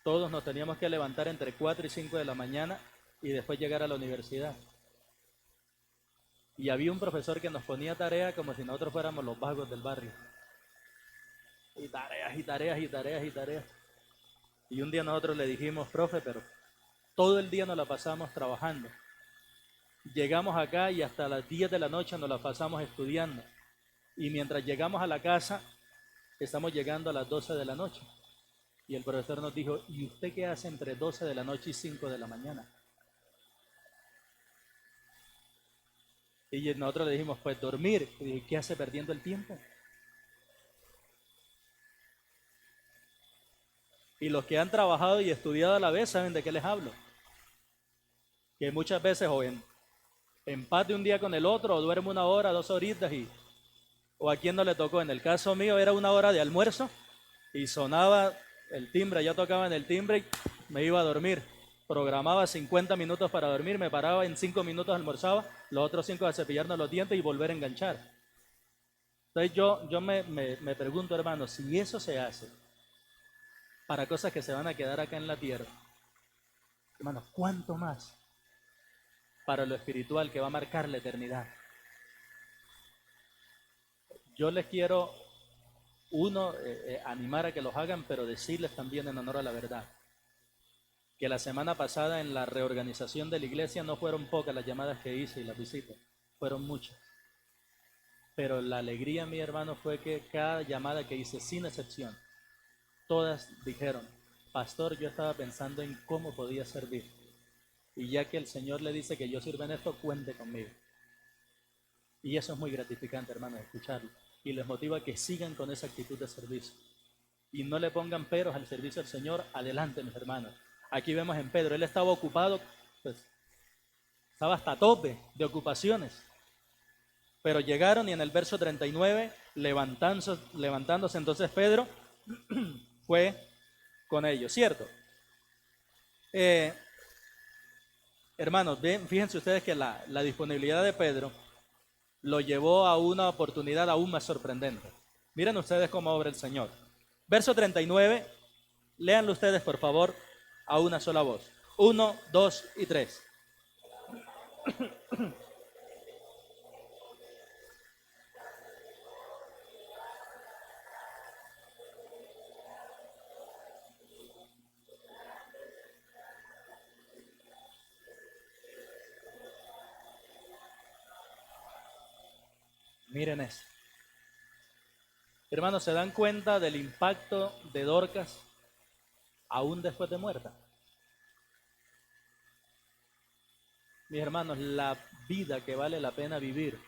Todos nos teníamos que levantar entre 4 y 5 de la mañana y después llegar a la universidad. Y había un profesor que nos ponía tarea como si nosotros fuéramos los vagos del barrio. Y tareas, y tareas, y tareas, y tareas. Y un día nosotros le dijimos, profe, pero todo el día nos la pasamos trabajando. Llegamos acá y hasta las 10 de la noche nos la pasamos estudiando. Y mientras llegamos a la casa, estamos llegando a las 12 de la noche. Y el profesor nos dijo, ¿y usted qué hace entre 12 de la noche y 5 de la mañana? Y nosotros le dijimos, pues dormir. Y dije, ¿qué hace perdiendo el tiempo? Y los que han trabajado y estudiado a la vez saben de qué les hablo. Que muchas veces o en empate un día con el otro, o duerme 1 hora, 2 horitas, o a quien no le tocó. En el caso mío era 1 hora de almuerzo y sonaba el timbre, ya tocaba en el timbre y me iba a dormir. Programaba 50 minutos para dormir, me paraba en 5 minutos, almorzaba, los otros 5 a cepillarnos los dientes y volver a enganchar. Entonces yo me pregunto, hermano, si eso se hace para cosas que se van a quedar acá en la tierra, hermano, ¿cuánto más para lo espiritual que va a marcar la eternidad? Yo les quiero, animar a que los hagan, pero decirles también en honor a la verdad, que la semana pasada en la reorganización de la iglesia no fueron pocas las llamadas que hice y las visitas, fueron muchas. Pero la alegría, mi hermano, fue que cada llamada que hice, sin excepción, todas dijeron, pastor, yo estaba pensando en cómo podía servir. Y ya que el Señor le dice que yo sirvo en esto, cuente conmigo. Y eso es muy gratificante, hermano, escucharlo. Y les motiva a que sigan con esa actitud de servicio. Y no le pongan peros al servicio del Señor. Adelante, mis hermanos. Aquí vemos en Pedro, él estaba ocupado, pues estaba hasta tope de ocupaciones. Pero llegaron y en el verso 39, levantándose entonces Pedro, fue con ellos, ¿cierto? Hermanos, fíjense ustedes que la disponibilidad de Pedro lo llevó a una oportunidad aún más sorprendente. Miren ustedes cómo obra el Señor. Verso 39, léanlo ustedes por favor a una sola voz. 1, 2 y 3. Miren eso. Hermanos, ¿se dan cuenta del impacto de Dorcas aún después de muerta? Mis hermanos, la vida que vale la pena vivir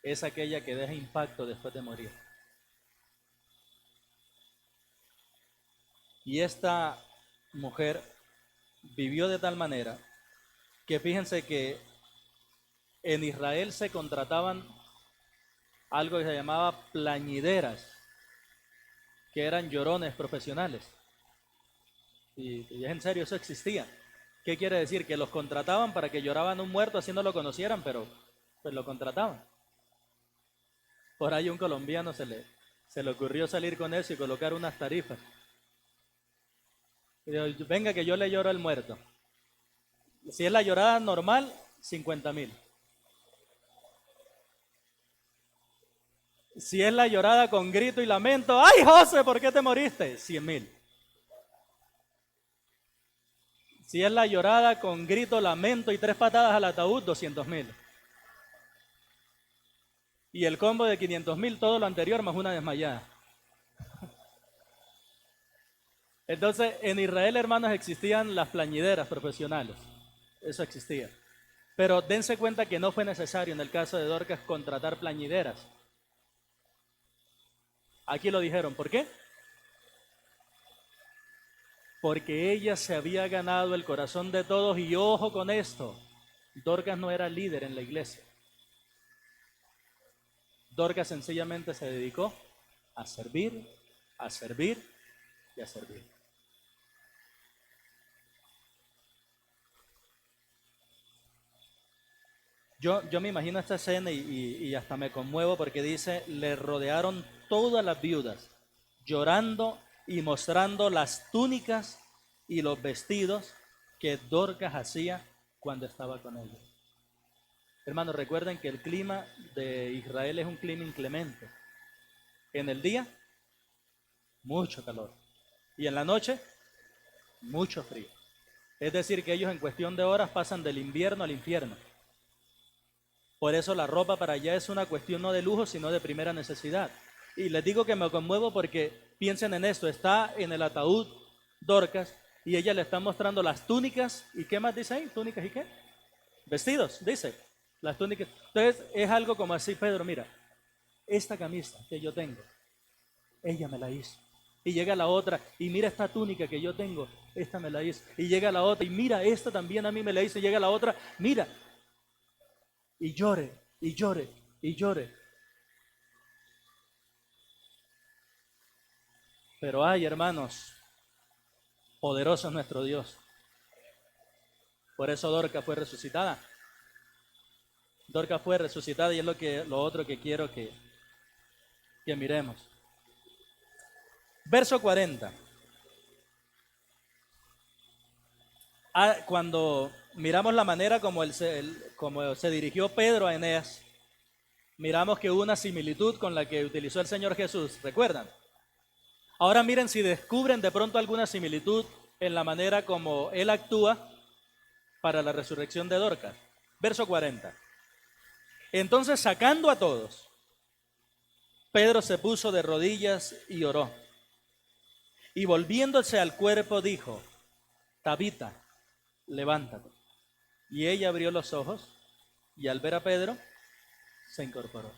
es aquella que deja impacto después de morir. Y esta mujer vivió de tal manera que fíjense que en Israel se contrataban algo que se llamaba plañideras, que eran llorones profesionales. Y es en serio, eso existía. ¿Qué quiere decir? Que los contrataban para que lloraban un muerto así no lo conocieran, pero pues lo contrataban. Por ahí un colombiano se le ocurrió salir con eso y colocar unas tarifas. Y dijo, venga que yo le lloro al muerto. Si es la llorada normal, 50.000. Si es la llorada con grito y lamento, ¡ay, José, ¿por qué te moriste? 100.000. Si es la llorada con grito, lamento y 3 patadas al ataúd, 200.000. Y el combo de 500.000, todo lo anterior más una desmayada. Entonces, en Israel, hermanos, existían las plañideras profesionales. Eso existía. Pero dense cuenta que no fue necesario en el caso de Dorcas contratar plañideras. Aquí lo dijeron. ¿Por qué? Porque ella se había ganado el corazón de todos. Y ojo con esto, Dorcas no era líder en la iglesia. Dorcas sencillamente se dedicó a servir, a servir y a servir. Yo me imagino esta escena y hasta me conmuevo porque dice, le rodearon todas las viudas, llorando y mostrando las túnicas y los vestidos que Dorcas hacía cuando estaba con ellos. Hermanos, recuerden que el clima de Israel es un clima inclemente. En el día, mucho calor. Y en la noche, mucho frío. Es decir, que ellos en cuestión de horas pasan del invierno al infierno. Por eso la ropa para allá es una cuestión no de lujo, sino de primera necesidad. Y les digo que me conmuevo porque piensen en esto, está en el ataúd Dorcas y ella le está mostrando las túnicas. ¿Y qué más dice ahí? ¿Túnicas y qué? Vestidos, dice. Las túnicas. Entonces es algo como así, Pedro, mira, esta camisa que yo tengo, ella me la hizo. Y llega la otra, y mira esta túnica que yo tengo, esta me la hizo. Y llega la otra, y mira, esta también a mí me la hizo. Y llega la otra, mira. Y llore, y llore, y llore. Pero ay, hermanos, poderoso es nuestro Dios. Por eso Dorcas fue resucitada. Dorcas fue resucitada y es lo otro que quiero que miremos. Verso 40. Cuando miramos la manera como se dirigió Pedro a Eneas, miramos que hubo una similitud con la que utilizó el Señor Jesús. ¿Recuerdan? Ahora miren si descubren de pronto alguna similitud en la manera como Él actúa para la resurrección de Dorcas. Verso 40. Entonces, sacando a todos, Pedro se puso de rodillas y oró. Y volviéndose al cuerpo dijo, Tabita, levántate. Y ella abrió los ojos y al ver a Pedro, se incorporó.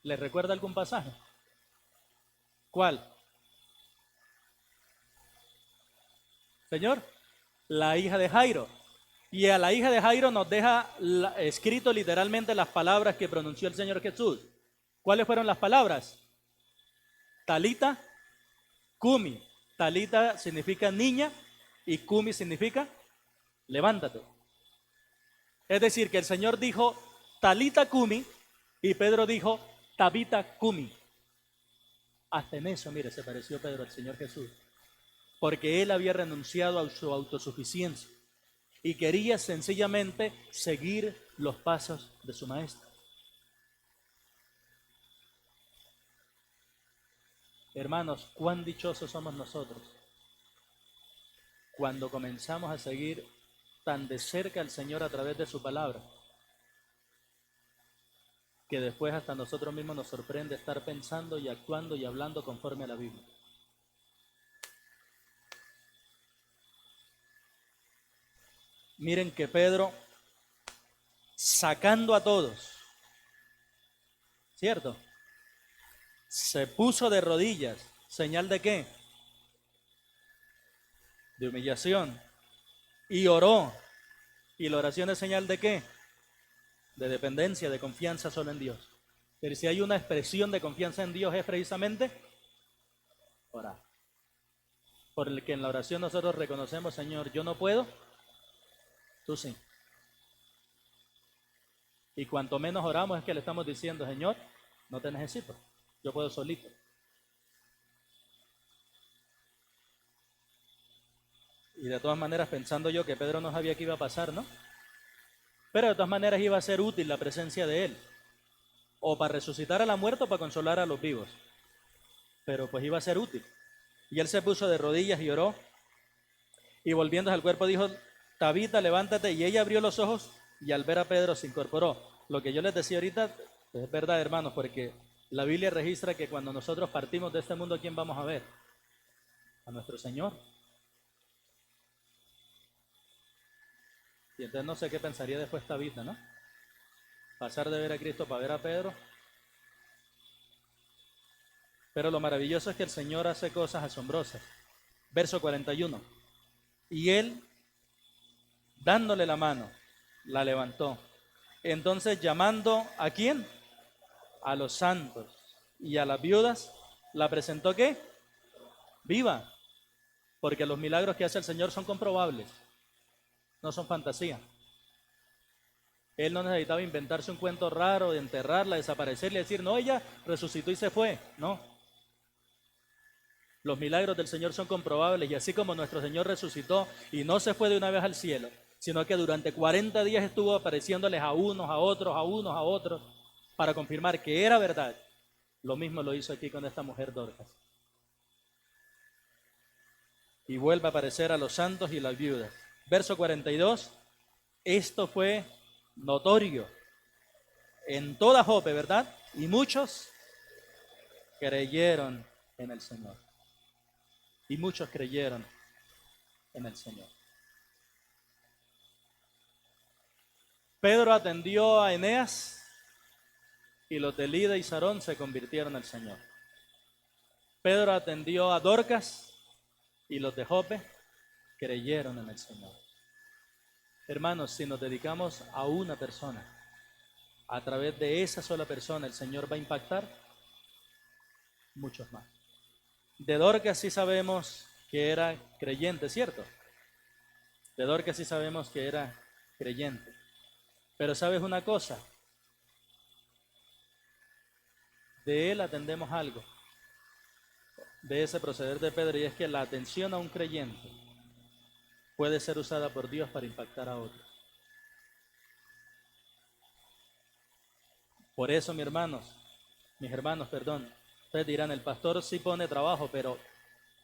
¿Les recuerda algún pasaje? ¿Cuál? Señor, la hija de Jairo. Y a la hija de Jairo nos deja escrito literalmente las palabras que pronunció el Señor Jesús. ¿Cuáles fueron las palabras? Talita, cumi. Talita significa niña y cumi significa levántate. Es decir, que el Señor dijo Talita cumi y Pedro dijo Tabita cumi. Hasta en eso, mire, se pareció Pedro al Señor Jesús. Porque él había renunciado a su autosuficiencia y quería sencillamente seguir los pasos de su maestro. Hermanos, cuán dichosos somos nosotros cuando comenzamos a seguir tan de cerca al Señor a través de su palabra, que después hasta nosotros mismos nos sorprende estar pensando y actuando y hablando conforme a la Biblia. Miren que Pedro, sacando a todos, ¿cierto? Se puso de rodillas. ¿Señal de qué? De humillación. Y oró. ¿Y la oración es señal de qué? De dependencia, de confianza solo en Dios. Pero si hay una expresión de confianza en Dios es precisamente orar. Por el que en la oración nosotros reconocemos, Señor, yo no puedo, tú sí. Y cuanto menos oramos es que le estamos diciendo, Señor, no te necesito, yo puedo solito. Y de todas maneras, pensando yo que Pedro no sabía qué iba a pasar, ¿no? Pero de todas maneras iba a ser útil la presencia de él. O para resucitar a la muerta o para consolar a los vivos. Pero pues iba a ser útil. Y él se puso de rodillas y oró. Y volviéndose al cuerpo dijo, Tabita, levántate. Y ella abrió los ojos y al ver a Pedro se incorporó. Lo que yo les decía ahorita es verdad, hermanos, porque la Biblia registra que cuando nosotros partimos de este mundo, ¿a quién vamos a ver? A nuestro Señor. Y entonces no sé qué pensaría después Tabita, ¿no? Pasar de ver a Cristo para ver a Pedro. Pero lo maravilloso es que el Señor hace cosas asombrosas. Verso 41. Y él, dándole la mano, la levantó. Entonces llamando ¿a quién? A los santos y a las viudas, la presentó ¿qué? Viva. Porque los milagros que hace el Señor son comprobables, no son fantasía. Él no necesitaba inventarse un cuento raro de enterrarla, desaparecerle y decir, no, ella resucitó y se fue. No. Los milagros del Señor son comprobables y así como nuestro Señor resucitó y no se fue de una vez al cielo, sino que durante 40 días estuvo apareciéndoles a unos, a otros, a unos, a otros, para confirmar que era verdad. Lo mismo lo hizo aquí con esta mujer Dorcas. Y vuelve a aparecer a los santos y las viudas. Verso 42, esto fue notorio en toda Jope, ¿verdad? Y muchos creyeron en el Señor. Y muchos creyeron en el Señor. Pedro atendió a Eneas y los de Lida y Sarón se convirtieron al Señor. Pedro atendió a Dorcas y los de Jope creyeron en el Señor. Hermanos, si nos dedicamos a una persona, a través de esa sola persona el Señor va a impactar muchos más. De Dorcas sí sabemos que era creyente, ¿cierto? De Dorcas sí sabemos que era creyente. Pero ¿sabes una cosa? De él atendemos algo, de ese proceder de Pedro, y es que la atención a un creyente puede ser usada por Dios para impactar a otros. Por eso, mis hermanos, perdón, ustedes dirán, el pastor sí pone trabajo, pero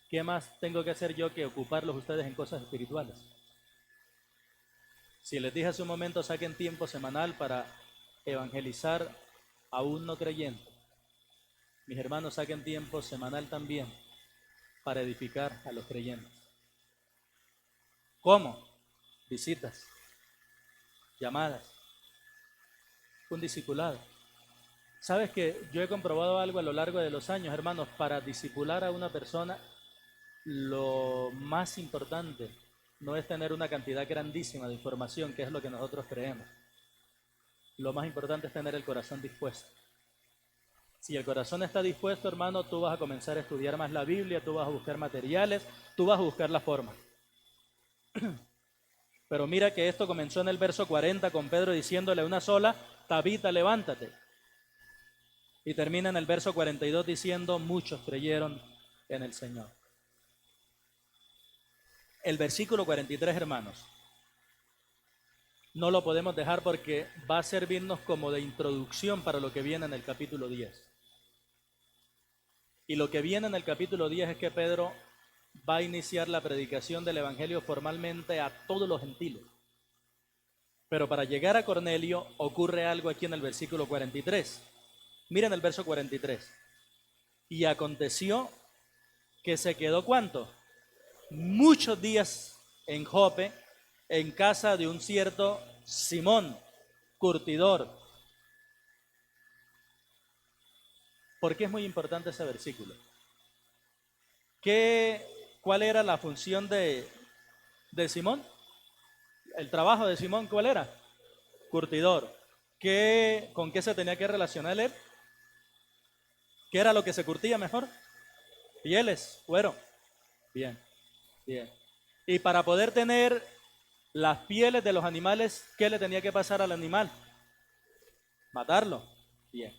¿qué más tengo que hacer yo que ocuparlos ustedes en cosas espirituales? Si les dije hace un momento, saquen tiempo semanal para evangelizar a un no creyente. Mis hermanos, saquen tiempo semanal también para edificar a los creyentes. ¿Cómo? Visitas, llamadas, un discipulado. ¿Sabes que yo he comprobado algo a lo largo de los años, hermanos? Para discipular a una persona, lo más importante no es tener una cantidad grandísima de información, que es lo que nosotros creemos. Lo más importante es tener el corazón dispuesto. Si el corazón está dispuesto, hermano, tú vas a comenzar a estudiar más la Biblia, tú vas a buscar materiales, tú vas a buscar la forma. Pero mira que esto comenzó en el verso 40 con Pedro diciéndole a una sola, Tabita, levántate. Y termina en el verso 42 diciendo, muchos creyeron en el Señor. El versículo 43, hermanos, no lo podemos dejar porque va a servirnos como de introducción para lo que viene en el capítulo 10. Y lo que viene en el capítulo 10 es que Pedro va a iniciar la predicación del Evangelio formalmente a todos los gentiles. Pero para llegar a Cornelio ocurre algo aquí en el versículo 43. Miren el verso 43. Y aconteció que se quedó ¿cuánto? Muchos días en Jope, en casa de un cierto Simón, curtidor. ¿Por qué es muy importante ese versículo? ¿Cuál era la función de Simón? El trabajo de Simón, ¿cuál era? Curtidor. ¿Con qué se tenía que relacionar él? ¿Qué era lo que se curtía mejor? Pieles, cuero. Bien, bien. Y para poder tener las pieles de los animales, ¿qué le tenía que pasar al animal? Matarlo. Bien.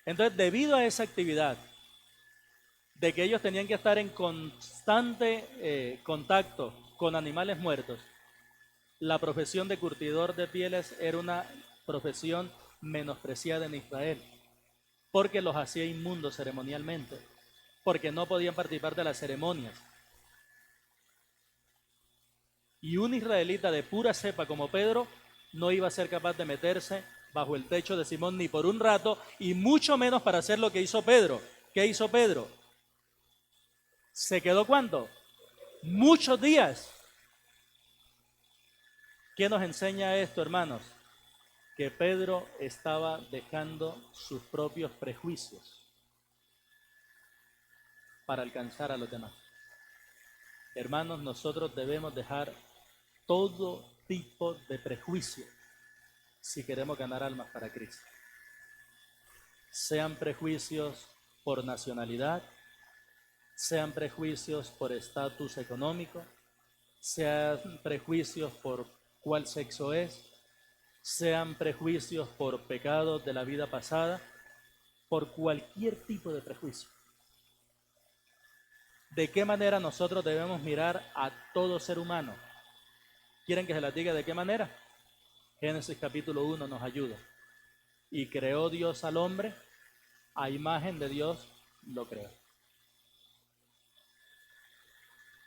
Entonces, debido a esa actividad, de que ellos tenían que estar en constante contacto con animales muertos, la profesión de curtidor de pieles era una profesión menospreciada en Israel, porque los hacía inmundos ceremonialmente, porque no podían participar de las ceremonias. Y un israelita de pura cepa como Pedro no iba a ser capaz de meterse bajo el techo de Simón ni por un rato, y mucho menos para hacer lo que hizo Pedro. ¿Qué hizo Pedro? ¿Se quedó cuánto? Muchos días. ¿Qué nos enseña esto, hermanos? Que Pedro estaba dejando sus propios prejuicios para alcanzar a los demás. Hermanos, nosotros debemos dejar todo tipo de prejuicio si queremos ganar almas para Cristo. Sean prejuicios por nacionalidad, sean prejuicios por estatus económico, sean prejuicios por cuál sexo es, sean prejuicios por pecados de la vida pasada, por cualquier tipo de prejuicio. ¿De qué manera nosotros debemos mirar a todo ser humano? ¿Quieren que se las diga de qué manera? Génesis capítulo 1 nos ayuda. Y creó Dios al hombre, a imagen de Dios lo creó.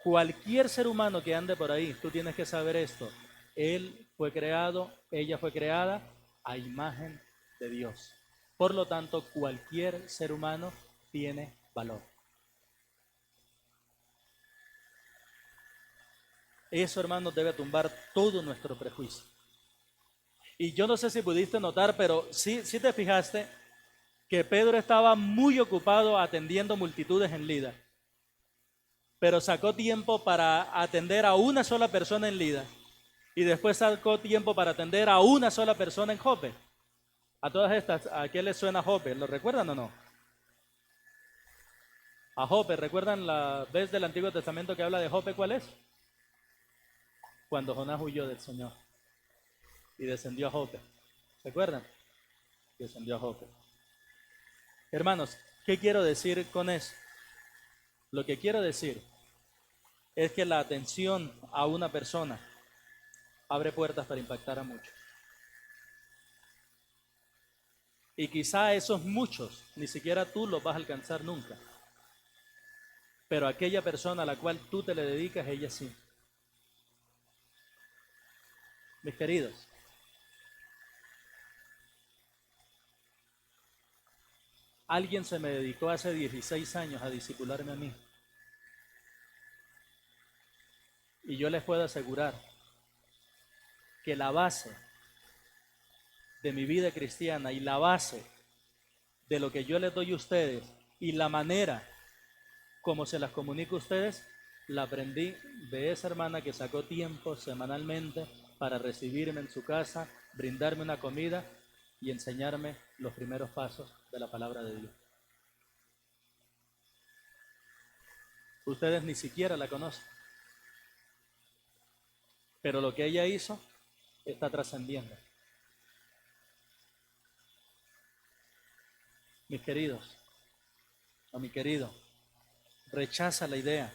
Cualquier ser humano que ande por ahí, tú tienes que saber esto. Él fue creado, ella fue creada a imagen de Dios. Por lo tanto, cualquier ser humano tiene valor. Eso, hermanos, debe tumbar todo nuestro prejuicio. Y yo no sé si pudiste notar, pero sí te fijaste que Pedro estaba muy ocupado atendiendo multitudes en Lida, pero sacó tiempo para atender a una sola persona en Lida y después sacó tiempo para atender a una sola persona en Jope. A todas estas, ¿a qué les suena Jope? ¿Lo recuerdan o no? A Jope, ¿recuerdan la vez del Antiguo Testamento que habla de Jope? ¿Cuál es? Cuando Jonás huyó del Señor y descendió a Jope. ¿Se acuerdan? Descendió a Jope. Hermanos, ¿qué quiero decir con eso? Lo que quiero decir es que la atención a una persona abre puertas para impactar a muchos. Y quizá esos muchos, ni siquiera tú los vas a alcanzar nunca. Pero aquella persona a la cual tú te le dedicas, ella sí. Mis queridos, alguien se me dedicó hace 16 años a discipularme a mí. Y yo les puedo asegurar que la base de mi vida cristiana y la base de lo que yo les doy a ustedes y la manera como se las comunico a ustedes, la aprendí de esa hermana que sacó tiempo semanalmente para recibirme en su casa, brindarme una comida y enseñarme los primeros pasos de la palabra de Dios. Ustedes ni siquiera la conocen, pero lo que ella hizo está trascendiendo. Mis queridos, o mi querido, rechaza la idea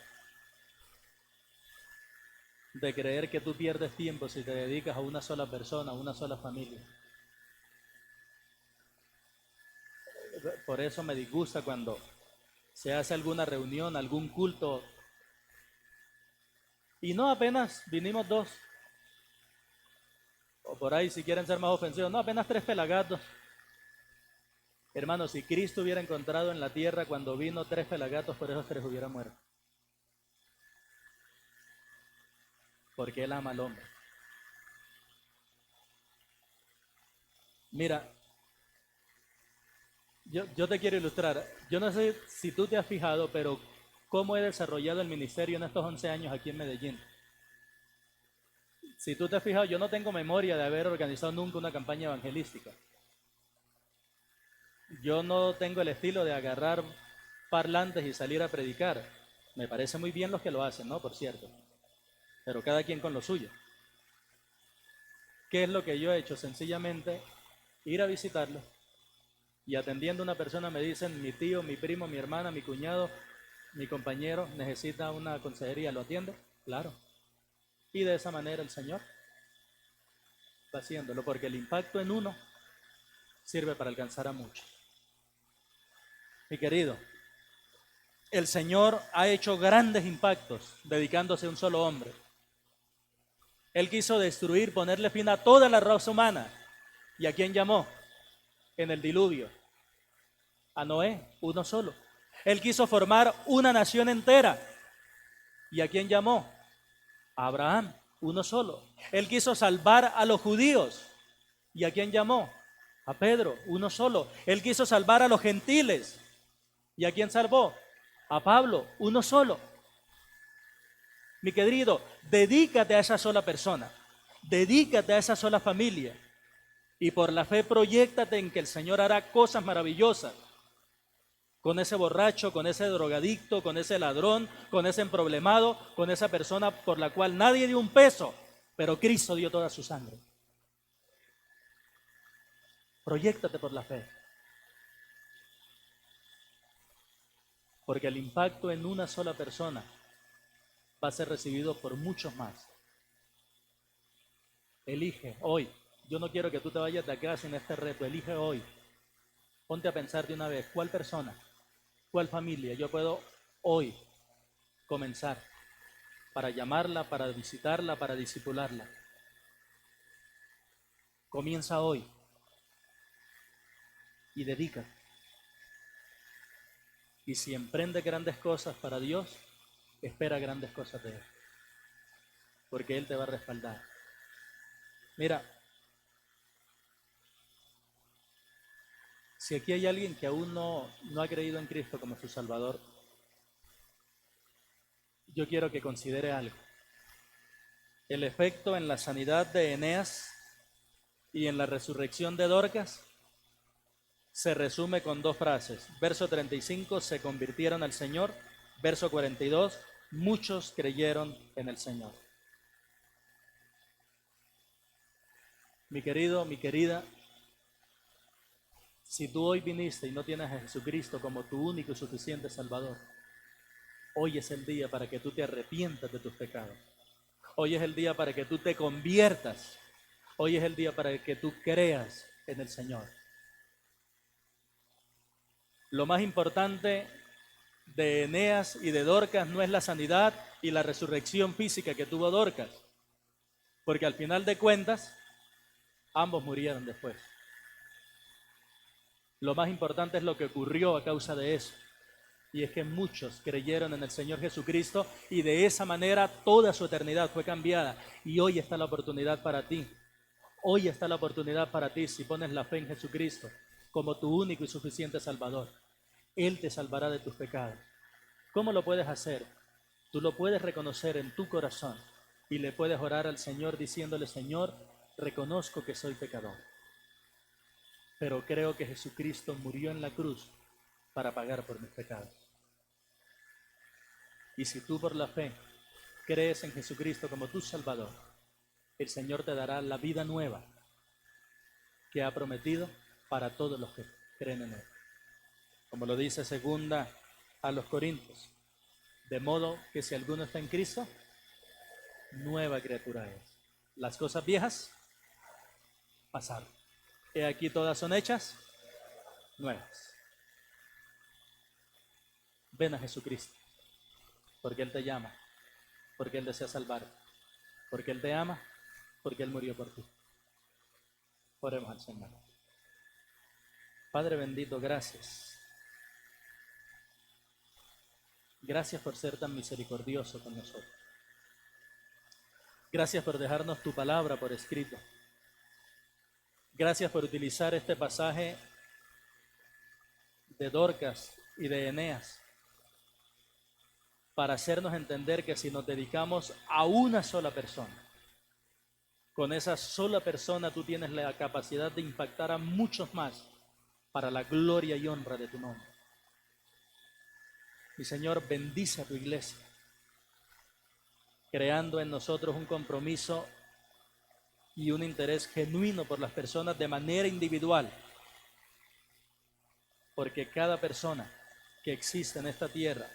de creer que tú pierdes tiempo si te dedicas a una sola persona, a una sola familia. Por eso me disgusta cuando se hace alguna reunión, algún culto, y no apenas vinimos 2, o por ahí si quieren ser más ofensivos, no apenas 3 pelagatos. Hermanos, si Cristo hubiera encontrado en la tierra cuando vino 3 pelagatos, por esos 3 hubieran muerto. Porque Él ama al hombre. Mira, yo te quiero ilustrar. Yo no sé si tú te has fijado, pero cómo he desarrollado el ministerio en estos 11 años aquí en Medellín. Si tú te has fijado, yo no tengo memoria de haber organizado nunca una campaña evangelística. Yo no tengo el estilo de agarrar parlantes y salir a predicar. Me parece muy bien los que lo hacen, ¿no? Por cierto. Pero cada quien con lo suyo. ¿Qué es lo que yo he hecho? Sencillamente ir a visitarlos y atendiendo a una persona me dicen, mi tío, mi primo, mi hermana, mi cuñado, mi compañero necesita una consejería, ¿lo atiende? Claro. Y de esa manera el Señor va haciéndolo, porque el impacto en uno sirve para alcanzar a muchos. Mi querido, el Señor ha hecho grandes impactos dedicándose a un solo hombre. Él quiso destruir, ponerle fin a toda la raza humana. ¿Y a quién llamó? En el diluvio. A Noé, uno solo. Él quiso formar una nación entera. ¿Y a quién llamó? A Abraham, uno solo. Él quiso salvar a los judíos. ¿Y a quién llamó? A Pedro, uno solo. Él quiso salvar a los gentiles. ¿Y a quién salvó? A Pablo, uno solo. Mi querido, dedícate a esa sola persona. Dedícate a esa sola familia. Y por la fe proyéctate en que el Señor hará cosas maravillosas. Con ese borracho, con ese drogadicto, con ese ladrón, con ese emproblemado, con esa persona por la cual nadie dio un peso, pero Cristo dio toda su sangre. Proyéctate por la fe. Porque el impacto en una sola persona va a ser recibido por muchos más. Elige hoy. Yo no quiero que tú te vayas de acá sin este reto. Elige hoy. Ponte a pensar de una vez, ¿cuál persona, cuál familia yo puedo hoy comenzar para llamarla, para visitarla, para discipularla? Comienza hoy y dedícate. Y si emprende grandes cosas para Dios, espera grandes cosas de Él, porque Él te va a respaldar. Mira, Si aquí hay alguien que aún no ha creído en Cristo como su Salvador, yo quiero que considere algo. El efecto en la sanidad de Eneas y en la resurrección de Dorcas se resume con dos frases. Verso 35, se convirtieron al Señor. Verso 42, muchos creyeron en el Señor. Mi querido, mi querida, si tú hoy viniste y no tienes a Jesucristo como tu único y suficiente Salvador, hoy es el día para que tú te arrepientas de tus pecados. Hoy es el día para que tú te conviertas. Hoy es el día para que tú creas en el Señor. Lo más importante de Eneas y de Dorcas no es la sanidad y la resurrección física que tuvo Dorcas, porque al final de cuentas, ambos murieron después. Lo más importante es lo que ocurrió a causa de eso, y es que muchos creyeron en el Señor Jesucristo y de esa manera toda su eternidad fue cambiada. Y hoy está la oportunidad para ti. Hoy está la oportunidad para ti si pones la fe en Jesucristo como tu único y suficiente Salvador. Él te salvará de tus pecados. ¿Cómo lo puedes hacer? Tú lo puedes reconocer en tu corazón y le puedes orar al Señor diciéndole: Señor, reconozco que soy pecador, pero creo que Jesucristo murió en la cruz para pagar por mis pecados. Y si tú por la fe crees en Jesucristo como tu Salvador, el Señor te dará la vida nueva que ha prometido para todos los que creen en Él. Como lo dice segunda a los Corintios, de modo que si alguno está en Cristo, nueva criatura es. Las cosas viejas pasaron. He aquí todas son hechas nuevas. Ven a Jesucristo, porque Él te llama, porque Él desea salvarte, porque Él te ama, porque Él murió por ti. Oremos al Señor. Padre bendito, gracias. Gracias por ser tan misericordioso con nosotros. Gracias por dejarnos tu palabra por escrito. Gracias por utilizar este pasaje de Dorcas y de Eneas para hacernos entender que si nos dedicamos a una sola persona, con esa sola persona tú tienes la capacidad de impactar a muchos más para la gloria y honra de tu nombre. Mi Señor, bendice a tu iglesia, creando en nosotros un compromiso y un interés genuino por las personas de manera individual, porque cada persona que existe en esta tierra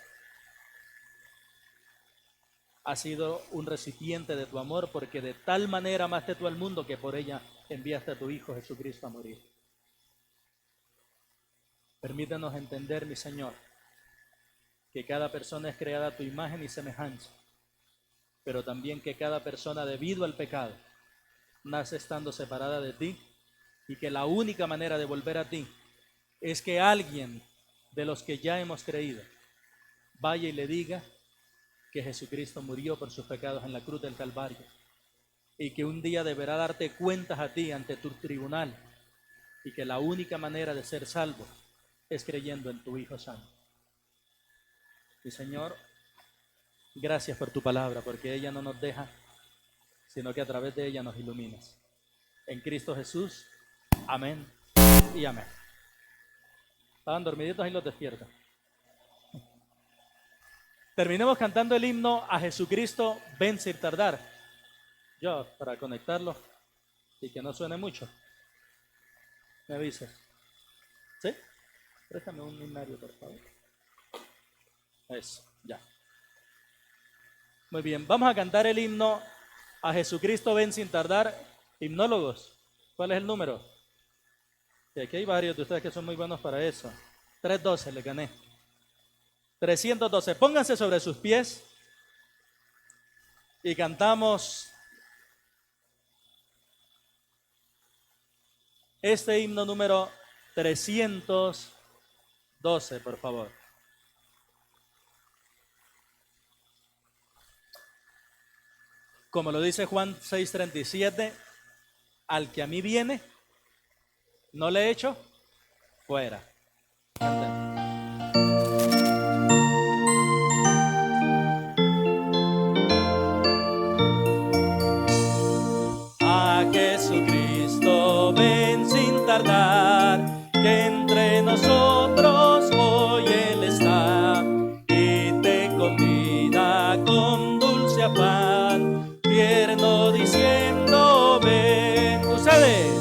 ha sido un recipiente de tu amor, porque de tal manera amaste tú al mundo que por ella enviaste a tu Hijo Jesucristo a morir. Permítanos entender, mi Señor, que cada persona es creada a tu imagen y semejanza, pero también que cada persona, debido al pecado, nace estando separada de ti, y que la única manera de volver a ti es que alguien de los que ya hemos creído vaya y le diga que Jesucristo murió por sus pecados en la cruz del Calvario, y que un día deberá darte cuentas a ti ante tu tribunal, y que la única manera de ser salvo es creyendo en tu Hijo Santo. Y Señor, gracias por tu palabra, porque ella no nos deja, sino que a través de ella nos iluminas. En Cristo Jesús, amén y amén. Estaban dormiditos y los despierta. Terminemos cantando el himno A Jesucristo ven sin tardar. Yo, para conectarlo y que no suene mucho, me avisas. ¿Sí? Préstame un himnario, por favor. Eso, ya. Muy bien, vamos a cantar el himno A Jesucristo ven sin tardar. Himnólogos, ¿cuál es el número? Sí, aquí hay varios de ustedes que son muy buenos para eso. 312, le gané. 312, pónganse sobre sus pies y cantamos este himno número 312, por favor. Como lo dice Juan 6:37, al que a mí viene, no le echo fuera. Cantemos. A Jesucristo ven sin tardar, que entre nosotros hoy Él está y te convida con dulce afán, tierno diciendo ven. Ustedes.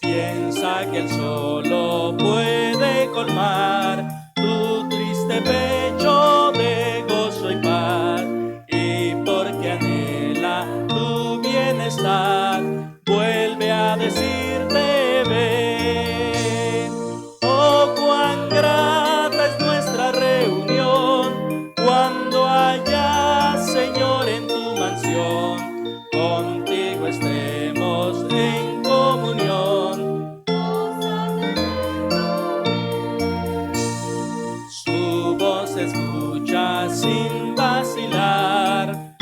Piensa que Él solo puede colmar tu triste pecho de gozo y paz, y porque anhela tu bienestar, vuelve a decirte ven. Oh, cuán grata es nuestra reunión, cuando haya, Señor, en tu mansión, contigo estemos en comunión. Su voz se escucha sin vacilar,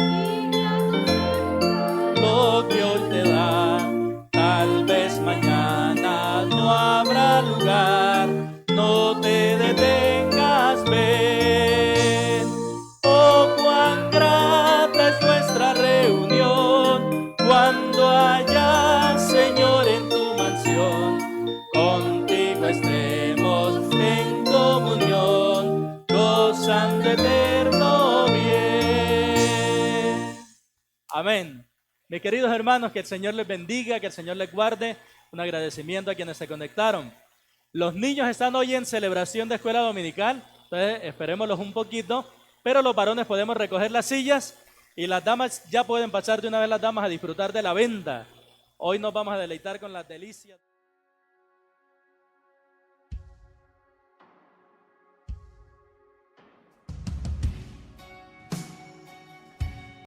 lo que hoy te da, tal vez mañana no habrá lugar, no te detengas, ven. Oh, cuán grata es nuestra reunión, cuando haya, Señor, en tu mansión, contigo estemos en comunión, gozando eterno bien. Amén. Mis queridos hermanos, que el Señor les bendiga, que el Señor les guarde. Un agradecimiento a quienes se conectaron. Los niños están hoy en celebración de escuela dominical, entonces esperémoslos un poquito, pero los varones podemos recoger las sillas y las damas ya pueden pasar de una vez las damas a disfrutar de la venta. Hoy nos vamos a deleitar con las delicias.